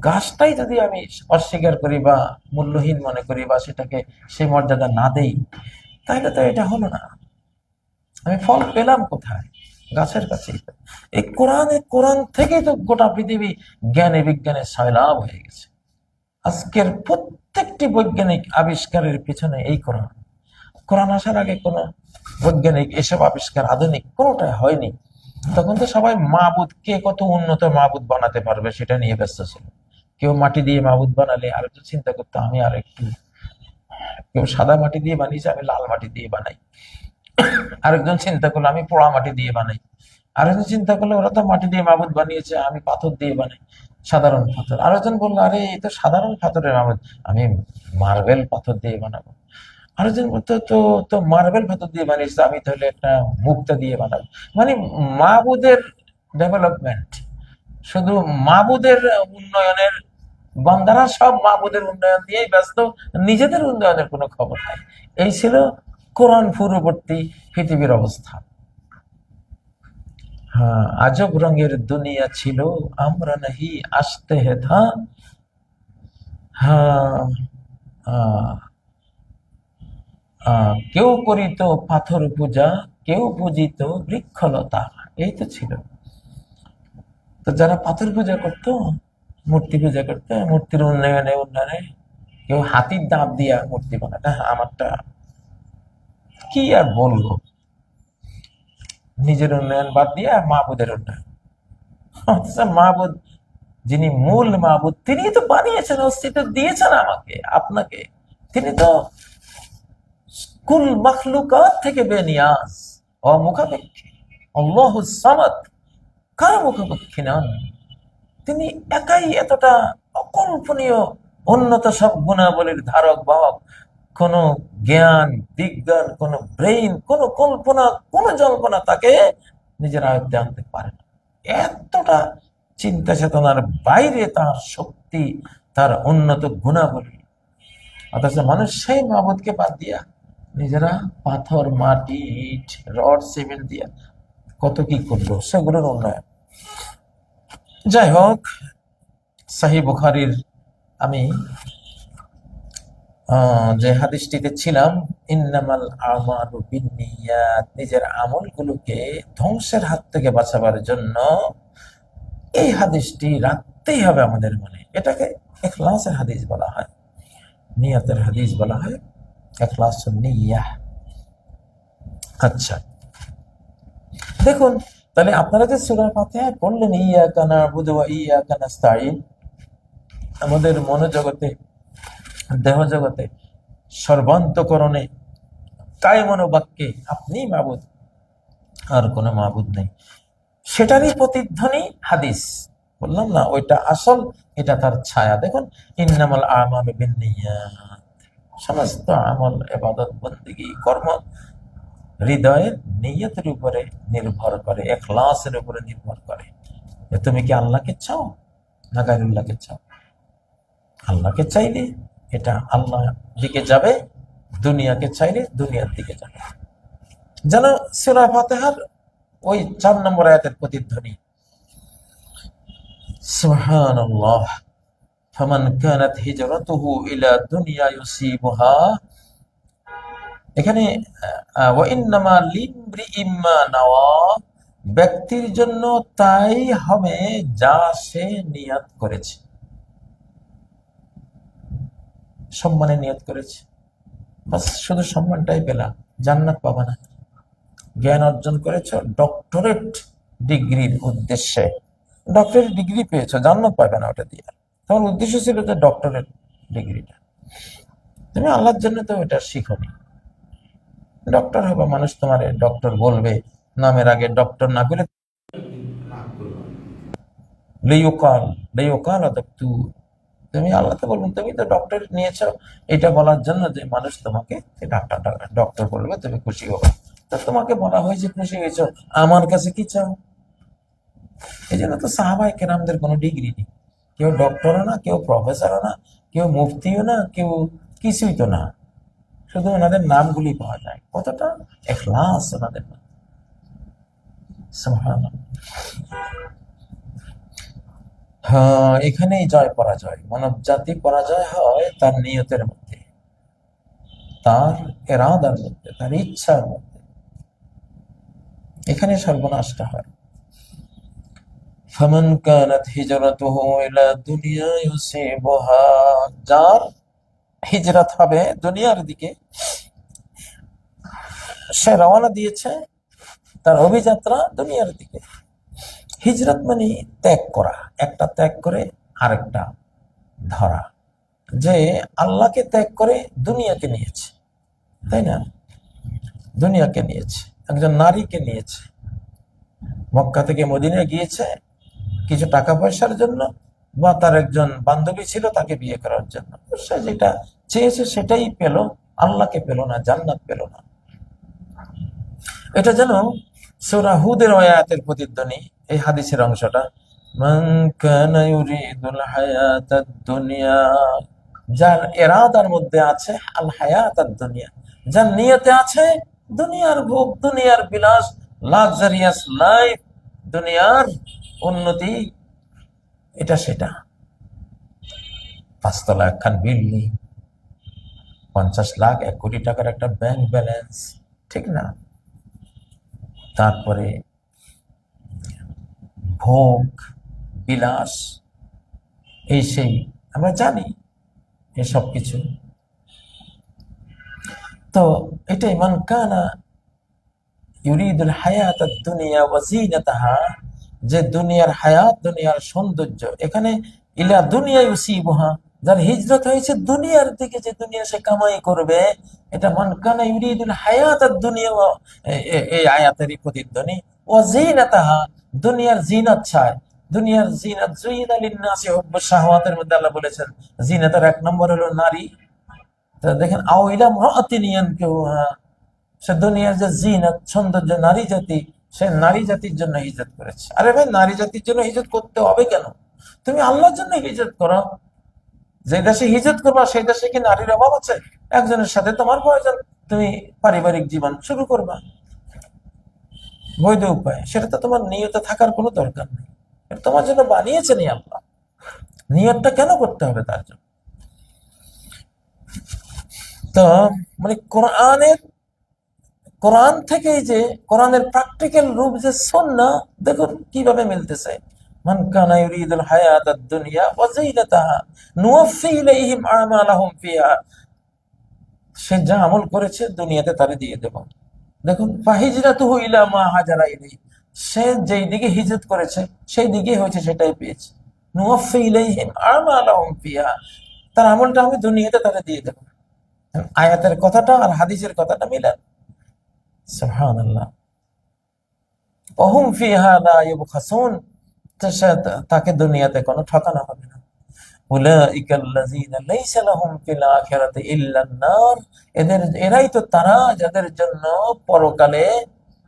গাছটাই যদি আমি অস্বীকার করি বা মূল্যহীন মনে করি বা সেটাকে সেই মর্যাদা না দেই, তাহলে তো এটা হলো না। আমি ফল পেলাম কোথায়? গাছের কাছেই তো। এই কোরআন থেকেই তো গোটা পৃথিবী জ্ঞানে বিজ্ঞানের সয়লাভ হয়ে গেছে। আজকের প্রত্যেকটি বৈজ্ঞানিক আবিষ্কারের পিছনে এই কোরআন। কোরআন আসার আগে কোনো বৈজ্ঞানিক এসব আবিষ্কার আধুনিক কোনোটাই হয়নি। তখন তো সবাই মাবুদ কে কত উন্নত মাবুদ বানাতে পারবে সেটা নিয়ে ব্যস্ত ছিল। কেউ মাটি দিয়ে মাবুদ বানালে আরেকজন চিন্তা করতো আমি আর একটু, কেউ সাদা মাটি দিয়ে বানিয়েছে আমি লাল মাটি দিয়ে বানাই, আরেকজন চিন্তা করলো আমি পোড়া মাটি দিয়ে বানাই, আরেকজন চিন্তা করলো ওরা তো মাটি দিয়ে মাবুদ বানিয়েছে আমি পাথর দিয়ে বানাই, সাধারণ পাথর। আরেকজন বললো আরে এই তো সাধারণ পাথরের মাবুদ, আমি মার্বেল পাথর দিয়ে বানাবো। আরেকজন বলতো তো তো মার্বেল পাথর দিয়ে বানিয়েছে, আমি তাহলে একটা মুক্তা দিয়ে বানাবো। মানে মাবুদের ডেভেলপমেন্ট, শুধু মাবুদের উন্নয়নের, বান্দারা সব মাবুদের উন্নয়ন দিয়েই ব্যস্ত, নিজেদের উন্নয়নের কোনো খবর নাই। এই ছিল কোরআন পূর্ববর্তী পৃথিবীর অবস্থা। হ্যাঁ, আজব রঙের দুনিয়া ছিল, আমরা নাহি আসতে হে থা। হ্যাঁ, আহ, কেউ করিত পাথর পূজা, কেউ পূজিত বৃক্ষলতা। এই তো ছিল। তো যারা পাথর পূজা করতো, মূর্তি পূজা করতো, মূর্তির উন্নয়নে উন্নয়নে কেউ হাতির দাঁত দিয়া মূর্তি বানাটা, আমারটা কি আর বলবো, নিজের উন্নয়ন বাদ দিয়া মাহবুদের উন্নয়ন। আচ্ছা, মাহবুদ যিনি মূল মাহবুদ তিনি তো বানিয়েছেন, অস্তিত্ব দিয়েছেন আমাকে আপনাকে। তিনি তো কুল মখলুকাত থেকে বেনিয়াজ, অমুখাপেক্ষী, আল্লাহুস সামাদ, কারো মুখাপেক্ষী নন। তিনি একাই এতটা অকল্পনীয় উন্নত সব গুণাবলীর ধারক বাহক। কোন জ্ঞান বিজ্ঞান, কোন ব্রেইন, কোন কল্পনা, কোন জল্পনা তাকে নিজের আয়ত্তে আনতে পারে না। এতটা চিন্তা চেতনার বাইরে তার শক্তি, তার উন্নত গুণাবলী। অথচ মানুষ সেই মাবুদকে বাদ দিয়া নিজেরা পাথর, মাটি, ইট, রড, সিমেন্ট দিয়া কত কি করলো, সেগুলোর উন্নয়ন। যাই হোক, সহিহ বুখারীর আমি যে হাদিসটিতে ছিলাম, ইন্নামাল আমালু বিন্নিয়াত, নিজের আমলগুলোকে ধ্বংসের হাত থেকে বাঁচাবার জন্য এই হাদিসটি রাখতেই হবে আমাদের মনে। এটাকে ইখলাসের হাদিস বলা হয়, নিয়তের হাদিস বলা হয়, ইখলাসুন নিয়াহ। আচ্ছা, দেখুন তাহলে আপনারা যে সূরা ফাতিহা পড়লেন, ইয়াকা না'বুদু ওয়া ইয়াকা নাস্তাঈন, আমাদের মনোজগতে, দেহ জগতে, সর্বান্তকরণে, কায়মন বাক্যে আপনি মাবুদ, আর কোনো মাবুদ নেই, সেটারই প্রতিধ্বনি হাদিস। বললাম না ওইটা আসল, এটা তার ছায়া। দেখুন, ইন্নামাল আমালু বিন্নিয়াত, সমস্ত আমল, ইবাদত, বন্দেগী, কর্ম হৃদয়ের নিয়তের উপরে নির্ভর করে, ইখলাসের উপরে নির্ভর করে। তুমি কি আল্লাহকে চাও না গায়রুল্লাহকে চাও? আল্লাহকে চাইলে এটা আল্লাহ দিকে যাবে, দুনিয়াকে চাইলে দুনিয়ার দিকে যাবে। যেন সূরা ফাতিহার ওই 4 নম্বর আয়াতের প্রতিধ্বনি, সুবহানাল্লাহ, ফামান কানাত হিজরাতুহু ইলা দুনিয়া ইউসিবুহা। এখানে ওয়া ইন্নামা লিমরিইম মা নাওয়া, ব্যক্তির জন্য তাই হবে যা সে নিয়ত করেছে। সম্মানের নিয়ত করেছে, বাস শুধু সম্মানটাই পেলাম, জান্নাত পাবা না। জ্ঞান অর্জন করেছ ডক্টরেট ডিগ্রির উদ্দেশ্যে, ডক্টরেট ডিগ্রি পেয়েছো, জান্নাত পাবে না ওটা দিয়ে। তোমার উদ্দেশ্য ছিল যে ডক্টরেট ডিগ্রিটা, তুমি আল্লাহর জন্য তো এটা শিখোনি। ডক্টর হবে, মানুষ তোমার ডক্টর বলবে, নামের আগে ডক্টর না করে রাগ করলো। লিউকাল, লিউকাল দক্তর, তুমি আল্লাহকে বলবেন তুমি তো ডক্টরেট নিয়েছো, এটা বলার জন্য যে মানুষ তোমাকে ডাক্তার ডক্টর বলবে, তুমি খুশি হবে। তা তোমাকে বলা হয়েছে, খুশি হয়েছো, আমার কাছে কি চাও? এই জন্য তো সাহাবায়ে কেরামদের কোনো ডিগ্রি নেই, কেউ ডক্টরও না, কেউ প্রফেসরও না, কেউ মুফতিও না, কেউ কিছুই তো না, শুধু ওনাদের নামগুলি পাওয়া যায়। কতটা ইখলাস ওনাদের। সুবহানাল্লাহ। হ্যাঁ, এখানেই জয় পরাজয়। মানব জাতি পরাজয় হয় তার নিয়তের মধ্যে, তার এরাদার মধ্যে, তার ইচ্ছার মধ্যে। এখানে সর্বনাশটা হয়। ফামান কানাত হিজরাতুহু ইলা দুনিয়া ইউসিবুহা, যার হিজরত হবে দুনিয়ার দিকে, সে রওনা দিয়েছে তার অভিযাত্রা দুনিয়ার দিকে। হিজরত মানে ত্যাগ করা, একটা ত্যাগ করে আরেকটা ধরা। যে আল্লাহকে ত্যাগ করে দুনিয়াকে নিয়েছে, তাই না? দুনিয়াকে নিয়েছে, একজন নারীকে নিয়েছে, মক্কা থেকে মদিনায় গিয়েছে কিছু টাকা পয়সার জন্য, বা তার একজন বান্ধবী ছিল তাকে বিয়ে করার জন্য। সে যেটা চেয়েছে সেটাই পেল, আল্লাহকে পেল না, জান্নাত পেল না। এটা যেন সূরা হুদের আয়াতের প্রতিধ্বনি, এই হাদিসের অংশটা। মান কানা ইউরিদুল হায়াতাদ দুনিয়া, যার এরাদার মধ্যে আছে আল হায়াতাদ দুনিয়া, যার নিয়তে আছে দুনিয়ার ভোগ, দুনিয়ার বিলাস, লাক্সারিয়াস লাইফ, দুনিয়ার উন্নতি, এটা সেটা। 5 তলা একখান বিল্ডিং, 50 লাখ 1 কোটি টাকার একটা ব্যাংক ব্যালেন্স, ঠিক না? তারপরে ভোগ বিলাস, এই সেই, আমরা জানি এসব কিছু। তো এটাই মান কানা ইউরিদুল হায়াতাদ দুনিয়া ওয়া যিনাতাহা, যে দুনিয়ার হায়াত, দুনিয়ার সৌন্দর্য। এখানে ইলা দুনিয়া ইউসিবুহা, যার হিজরত হয়েছে দুনিয়ার দিকে, যে দুনিয়া সে কামাই করবে, এটা মান কানা ইউরিদুল হায়াতাদ দুনিয়া, এই আয়াতেরই প্রতিধ্বনি। ওয়া যিনাতাহা, দুনিয়ার জিনাত চায়, দুনিয়ার জিনাত। যুইনা লিন-নাসি হুব্বুশ শাহওয়াতের মধ্যে আল্লাহ বলেছেন জিনাতের 1 নম্বর হলো নারী। তো দেখেন, আও ইলা ইমরাআতিন ইয়ানকিহুহা, সে দুনিয়ার যে জিনাত, সৌন্দর্য, নারী জাতি, সে নারী জাতির জন্য হিজরত করেছে। আরে ভাই, নারী জাতির জন্য হিজরত করতে হবে কেন? তুমি আল্লাহর জন্য হিজরত করো। যে দেশে হিজরত করবা সেই দেশে কি নারীর অভাব আছে? একজনের সাথে তোমার প্রয়োজন, তুমি পারিবারিক জীবন শুরু করবা বৈধ উপায়। সেটা তো তোমার নিয়তে থাকার কোনো দরকার নেই, এটা তোমার জন্য বানিয়েছেন আল্লাহ। নিয়তটা কেন করতে হবে তার জন্য? তো মানে কোরআন থেকে, যে কোরআনের প্র্যাকটিক্যাল রূপ যে সুন্নাহ, দেখুন কিভাবে মিলতেছে। মান কানা ইউরিদুল হায়াতাদ দুনিয়া ওয়া যিনাতাহা নুওয়াফি ইলাইহিম আমালাহুম ফিহা, সে যা আমল করেছে দুনিয়াতে তারে দিয়ে দেব। দেখুন, ফাহিজরাতুহু ইলা মা হাজারা ইলাইহি, সে যেই দিকে হিজরত করেছে সেই দিকেই হয়েছে, সেটাই পেয়েছে। নুওয়াফি ইলাইহিম আমালাহুম ফিহা, তার আমলটা আমি দুনিয়াতে তারে দিয়ে দেব। আয়াতের কথাটা আর হাদিসের কথাটা মিলান, সুবহানাল্লাহ। ওহুম ফিহা লা ইউবখাসুন, তাকে দুনিয়াতে কোনো ঠকানো হবে না। উলাইকাল্লাযীনা লাইসা লাহুম ফিল আখিরাতি ইল্লান নার, এরাই তো তারা যাদের জন্য পরকালে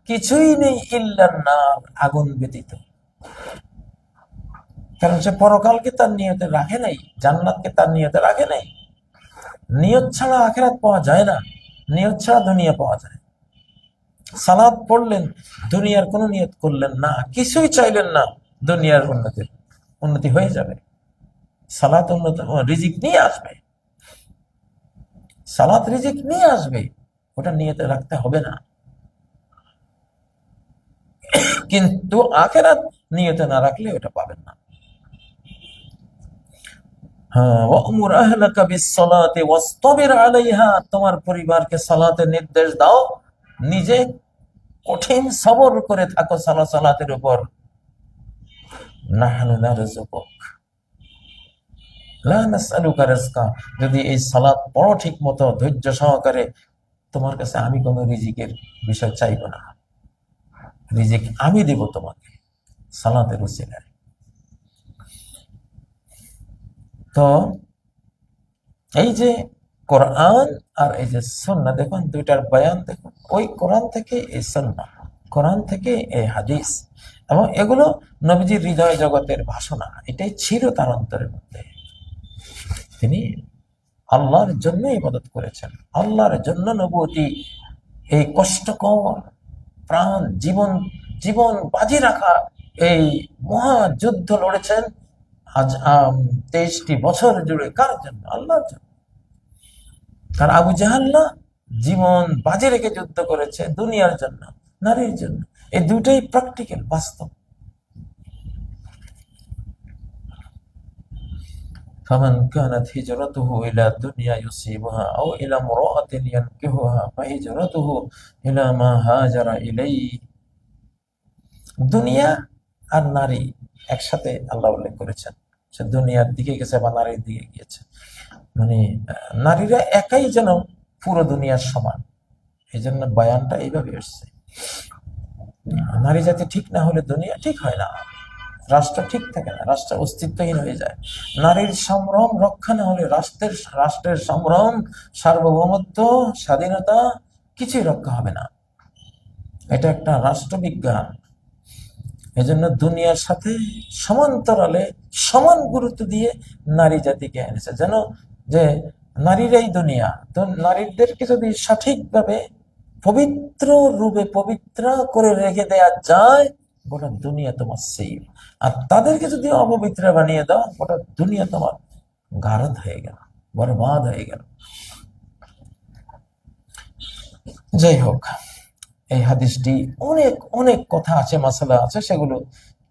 কিছুই নেই, ইল্লান নার, আগুন ব্যতীত। কারণ সে পরকালকে তার নিয়তে রাখে নাই, জান্নাতকে তার নিয়তে রাখে নাই। নিয়ত ছাড়া আখিরাত পাওয়া যায় না, নিয়ত ছাড়া দুনিয়া পাওয়া যায়। সালাত পড়লেন, দুনিয়ার কোনো নিয়ত করলেন না, কিছুই চাইলেন না, দুনিয়ার উন্নতি হয়ে যাবে। সালাত উন্নত রিজিক নিয়ে আসবে, সালাত রিজিক নিয়ে আসবে, ওটা নিয়তে রাখতে হবে না। কিন্তু আখিরাত নিয়তে না রাখলে ওটা পাবেন না। হ্যাঁ, ওয়া'মুর আহলাকা বিস-সালাতি ওয়াসতাবির আলাইহা, তোমার পরিবারকে সালাতের নির্দেশ দাও, নিজে কঠিন সবর করে থাকো সালাতের উপর। নাহনু নারযুকুক লা নাসআলুকা রিজকা, যদি এই সালাত পড়ো ঠিক মতো ধৈর্য সহকারে, তোমার কাছে আমি কোনো রিজিকের বিষয় চাইবো না, রিজিক আমি দেব তোমাকে সালাতের উসিলায়। তো এই যে কোরআন আর এই যে সুন্নাহ, দেখুন দুইটার বয়ান দেখুন, ওই কোরআন থেকে এই সুন্নাহ, কোরআন থেকে এই হাদিস, এবং এগুলো নবীজির হৃদয় জগতের ভাষণা, এটাই ছিল তার অন্তরের মধ্যে। তিনি আল্লাহর জন্য ইবাদত করেছেন, আল্লাহর জন্য নবুয়তি, এই কষ্টকর প্রাণ জীবন বাজি রাখা এই মহা যুদ্ধ লড়েছেন আজ 23টি বছর জুড়ে কার জন্য? আল্লাহর জন্য। আর আবু জাহাল না, জীবন বাজি রেখে যুদ্ধ করেছে দুনিয়ার জন্য, নারীর জন্য। এই দুটাই প্র্যাকটিক্যাল, বাস্তব। فمن كانت هجرته إلى الدنيا يصيبها أو إلى امرأة ينكحها فهجرته إلى ما هاجر إليه। দুনিয়া আর নারী একসাথে আল্লাহ উল্লেখ করেছেন। সে দুনিয়ার দিকে গেছে বা নারীর দিকে গিয়েছে, মানে নারীরা একাই যেন পুরো দুনিয়ার সমান। এই জন্য বয়ানটা এইভাবে এসছে। নারী জাতি ঠিক না হলে দুনিয়া ঠিক হয় না, রাষ্ট্র ঠিক থাকে না, রাষ্ট্র অস্তিত্বহীন হয়ে যায়। নারীর সম্ভ্রম রক্ষা না হলে রাষ্ট্রের সম্ভ্রম, সার্বভৌমত্ব, স্বাধীনতা কিছুই রক্ষা হবে না। এটা একটা রাষ্ট্রবিজ্ঞান। এজন্য দুনিয়ার সাথে সমান্তরালে সমান গুরুত্ব দিয়ে নারী জাতিকে এনেছে, যেন যে নারীরাই দুনিয়া। তো নারীদেরকে যদি সঠিকভাবে পবিত্র রূপে পবিত্র করে রেখে দেয়া যায়, গোটা দুনিয়া তোমার সেফ। আর তাদেরকে যদি অপবিত্র বানিয়ে দাও, গোটা দুনিয়া তোমার গারদ হয়ে গেল, বরবাদ হয়ে গেল। যাই হোক, এই হাদিসটি অনেক অনেক কথা আছে, মাসালা আছে, সেগুলো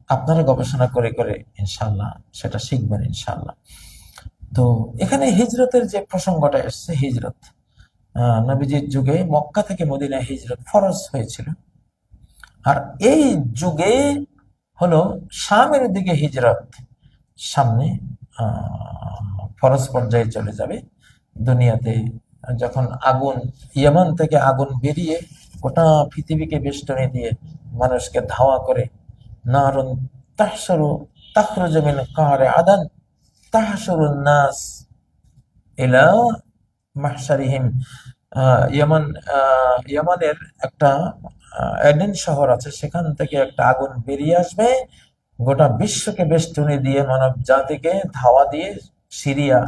আপনারা গবেষণা করে করে ইনশাল্লাহ সেটা শিখবেন ইনশাল্লাহ। তো এখানে হিজরতের যে প্রসঙ্গটা এসছে, হিজরত নবীজির যুগে মক্কা থেকে মদিনায় হিজরত ফরজ হয়েছিল। আর এই যুগে হলো শামের দিকে হিজরত সামনে ফরজ পর্যায়ে চলে যাবে। দুনিয়াতে যখন আগুন, ইয়ামান থেকে আগুন বেরিয়ে গোটা পৃথিবীকে বেষ্টনী দিয়ে মানুষকে ধাওয়া করে, নারুন তাহসুরু তাখরুজু মিন কারে আদান তাহসুরুন নাস ইলা মাহশারিহিম। ইয়ামানের একটা এডেন শহর আছে, সেখান থেকে একটা আগুন বেরিয়ে আসবে, গোটা বিশ্বকে বেষ্টনী দিয়ে মানব জাতিকে ধাওয়া দিয়ে সিরিয়া,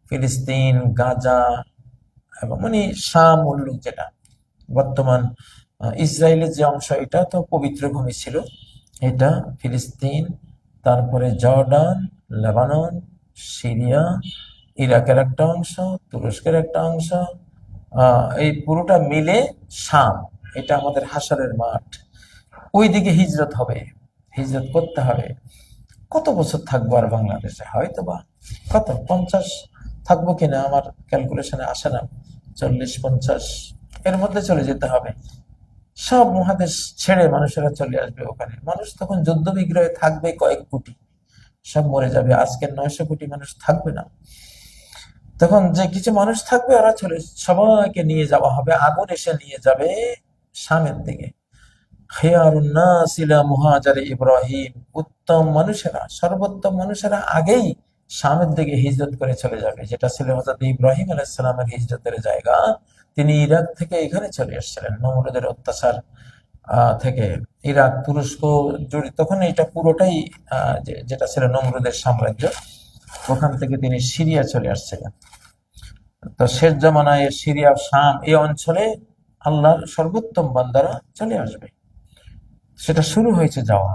ফিলিস্তিন, গাজা এবং মানে শাম উল্লুক, যেটা বর্তমান ইসরায়েলের যে অংশ, এটা তো পবিত্র ভূমি ছিল, এটা ফিলিস্তিন, তারপরে জর্ডান, লেবানন, সিরিয়া, ইরাকের একটা অংশ, তুরস্কের একটা অংশ, এই পুরোটা মিলে শাম, এটা আমাদের হাসরের মাঠ। ওই দিকে হিজরত হবে, হিজরত করতে হবে। কত বছর থাকবো আর বাংলাদেশে? হয়তো বা কত 50 থাকবো কিনা আমার ক্যালকুলেশনে আসে না, 40-50 এর মধ্যে চলে যেতে হবে। সব মহাদেশ ছেড়ে মানুষেরা চলে আসবে ওখানে। মানুষ তখন যুদ্ধ বিগ্রহে থাকবে কয়েক কোটি, সব মরে যাবে। আজকের 900 কোটি মানুষ থাকবে না। তখন যে কিছু মানুষ থাকবে, ওরা চলে, সবাইকে নিয়ে যাওয়া হবে, আগুন এসে নিয়ে যাবে শামের দিকে। খেয়ারুন নাস ইলা মুহাজারে ইব্রাহিম, উত্তম মানুষেরা, সর্বোত্তম মানুষেরা আগেই শামের দিকে হিজরত করে চলে যাবে, যেটা ছিল হযরত ইব্রাহিম আলাইহিস সালামের হিজরতের জায়গা। তিনি ইরাক থেকে এখানে চলে এসেছিলেন নমরুদের অত্যাচার থেকে। ইরাক, তুরস্ক জড়িত, তখন এটা পুরোটাই যেটা ছিল নমরুদের সাম্রাজ্য। ওখান থেকে তিনি সিরিয়া চলে আসছিলেন। তো শেষ জামানায় সিরিয়া, শাম, এই অঞ্চলে আল্লাহর সর্বোত্তম বান্দারা চলে আসবে, সেটা শুরু হয়েছে যাওয়া।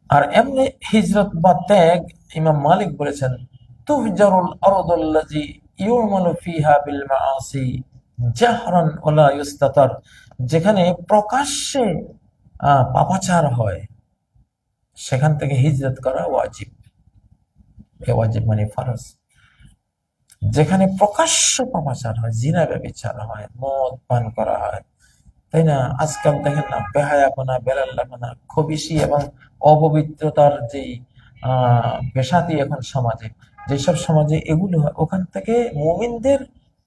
আর এমনি হিজরত বা ত্যাগ, ইমাম মালিক বলেছেন, তুহজারুল আরদুল্লাযী ইউমালু ফিহা বিল মাআসি জাহরান ওয়ালা ইউস্তাতার, যেখানে প্রকাশ্যে পাপাচার হয়, সেখান থেকে হিজরত করা ওয়াজিব। ওয়াজিব মানে ফরজ। যেখানে প্রকাশ্য পাপাচার হয়, জিনা ব্যভিচার হয়, মদ পান করা হয়, তাই না? আজকাল দেখেন না, বেহায়াপনা, বেলাল্লাপনা, খবিশি এবং অপবিত্রতার যেই পেশাতি এখন সমাজে, যেসব সমাজে এগুলো হয়, ওখান থেকে মুমিনদের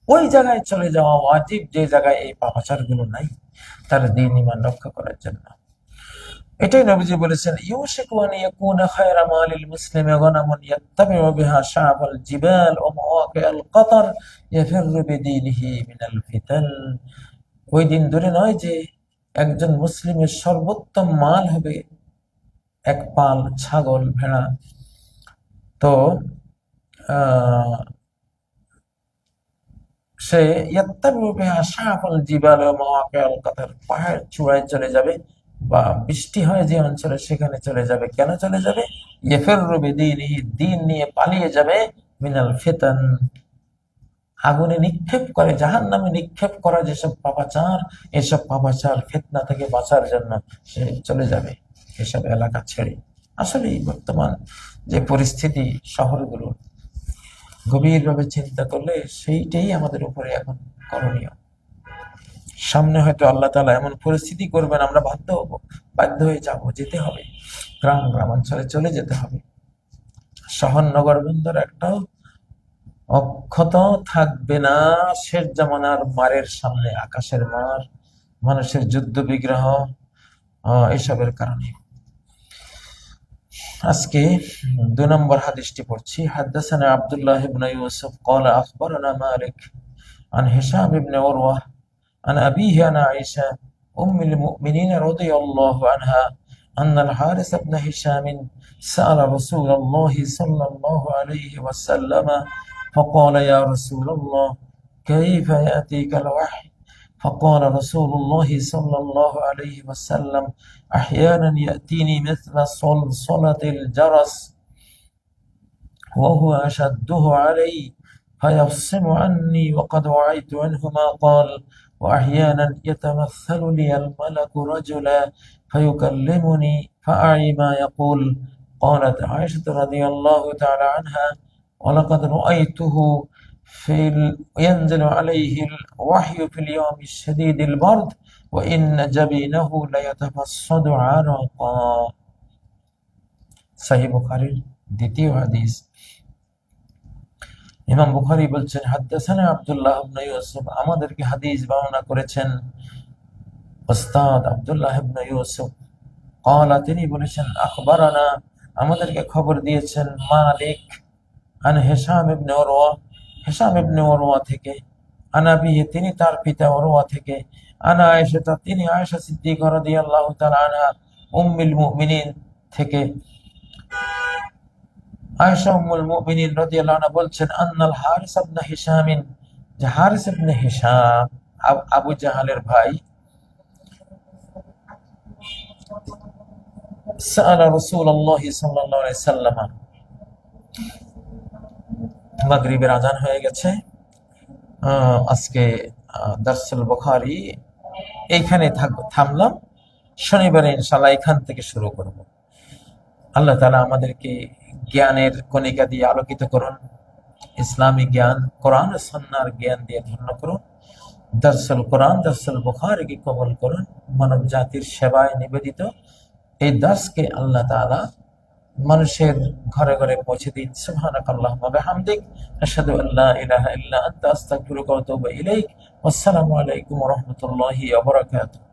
ওই জায়গায় চলে যাওয়া ওয়াজিব, যে জায়গায় এই পাপাচার গুলো নাই, তার দ্বীন ঈমান রক্ষা করার জন্য। এটাই নবীজি বলেছেন, ইউশিকু আন ইয়াকুনা খায়রা মালিল মুসলিমি গনামুন ইয়াত্তাবিউ বিহা শাআবাল জিবাল ওয়া মাওয়াকিআল কতর ইয়াফিরু বিদীনিহি মিনাল ফিতান। ওই দিন দূরে নয় যে একজন মুসলিমের সর্বোত্তম মাল হবে এক পাল ছাগল, ভেড়া। তো সে ইয়াত্তাবিউ বিহা শাআবাল জিবাল ওয়া মাওয়াকিআল কতর, পাহাড় চূড়ায় চলে যাবে, বা বৃষ্টি হয় যে অঞ্চলে সেখানে চলে যাবে। কেন চলে যাবে? ইয়ফিররু বিদীনিহি, দিন নিয়ে পালিয়ে যাবে, মিনাল ফিতান, আগুনে নিক্ষেপ করে, জাহান্নামে নিক্ষেপ করা যেসব পাপাচার, এসব পাপাচার ফিতনা থেকে বাঁচার জন্য সে চলে যাবে এসব এলাকা ছেড়ে। আসলে বর্তমান যে পরিস্থিতি শহরগুলোর, গভীরভাবে চিন্তা করলে সেইটাই আমাদের উপরে এখন করণীয়। সামনে হয়তো আল্লাহ তাআলা এমন পরিস্থিতি করবেন, আমরা বাধ্য হয়ে যাব, যেতে হবে, গ্রামাঞ্চলে চলে যেতে হবে। শহর নগর বন্দর একটাও অক্ষত থাকবে না শেষ জামানার মারের সামনে, আকাশের মার, মানুষের যুদ্ধ বিগ্রহ, এসবের কারণে। আজকে 2 নম্বর হাদিসটি পড়ছি। হাদাসানা আব্দুল্লাহ ইবনে ইউসুফ قال اخبرنا مالك عن هشام بن عروة عن أبيه عن عائشة أم المؤمنين رضي الله عنها أن الحارث بن هشام سأل رسول الله صلى الله عليه وسلم فقال يا رسول الله كيف يأتيك الوحي؟ فقال رسول الله صلى الله عليه وسلم أحيانا يأتيني مثل صلصلة الجرس وهو أشده علي فيفصم عني وقد وعيت عنه ما قال وأحيانا يتمثل لي الملك رجلا فيكلمني فأعي ما يقول. قالت عائشة رضي الله تعالى عنها ولقد رأيته ينزل عليه الوحي في اليوم الشديد البرد وإن جبينه ليتفصد عرقا. সহিহ বুখারীর দ্বিতীয় হাদিস। ইমাম বুখারী বলছেন, হাদাসানা আব্দুল্লাহ ইবনে ইউসুফ, আমাদেরকে হাদিস বর্ণনা করেছেন ওস্তাদ আব্দুল্লাহ ইবনে ইউসুফ। ক্বালা, তিনি বলেছেন, আখবারানা, আমাদেরকে খবর দিয়েছেন মালিক, আন হিশাম ইবনে উরওয়া, হিশাম ইবনে উরওয়া থেকে, আন আবিহি, তিনি তার পিতা উরওয়া থেকে, আন আয়েশা, তিনি আয়েশা সিদ্দিকা রাদিয়াল্লাহু তাআলা আনহা, উম্মুল মুমিনিন থেকে, আয়েশা উম্মুল মুমিনিন রাদিয়াল্লাহু আনহা বলছেন, আন্নাল হারিস ইবনে হিশাম, যে হারিস ইবনে হিশাম আবু জাহালের ভাই, সাআলা রাসূলুল্লাহ সাল্লাল্লাহু আলাইহি সাল্লাম, মাগরিবের আজান হয়ে গেছে। আজকে দারসুল বুখারী এইখানে থামলাম। শনিবারে ইনশাআল্লাহ এখান থেকে শুরু করব। আল্লাহ তাআলা আমাদেরকে জ্ঞানের কণিকা দিয়ে আলোকিত করুন, ইসলামী জ্ঞান, কোরআন ও সুন্নাহর জ্ঞান দিয়ে ধন্য করুন। দারসুল কোরআন, দারসুল বুখারীকে কবুল করুন। মানব জাতির সেবায় নিবেদিত এই দার্সকে আল্লাহ তাআলা মানুষের ঘরে ঘরে পৌঁছে দিন। সুবহানাকাল্লাহুম্মা ওয়া বিহামদিক, আশহাদু আল্লা ইলাহা ইল্লা আনতা, আস্তাগফিরুকা ওয়া আতুবু ইলাইক। আসসালামু আলাইকুম ওয়া রাহমাতুল্লাহি ওয়া বারাকাতুহু।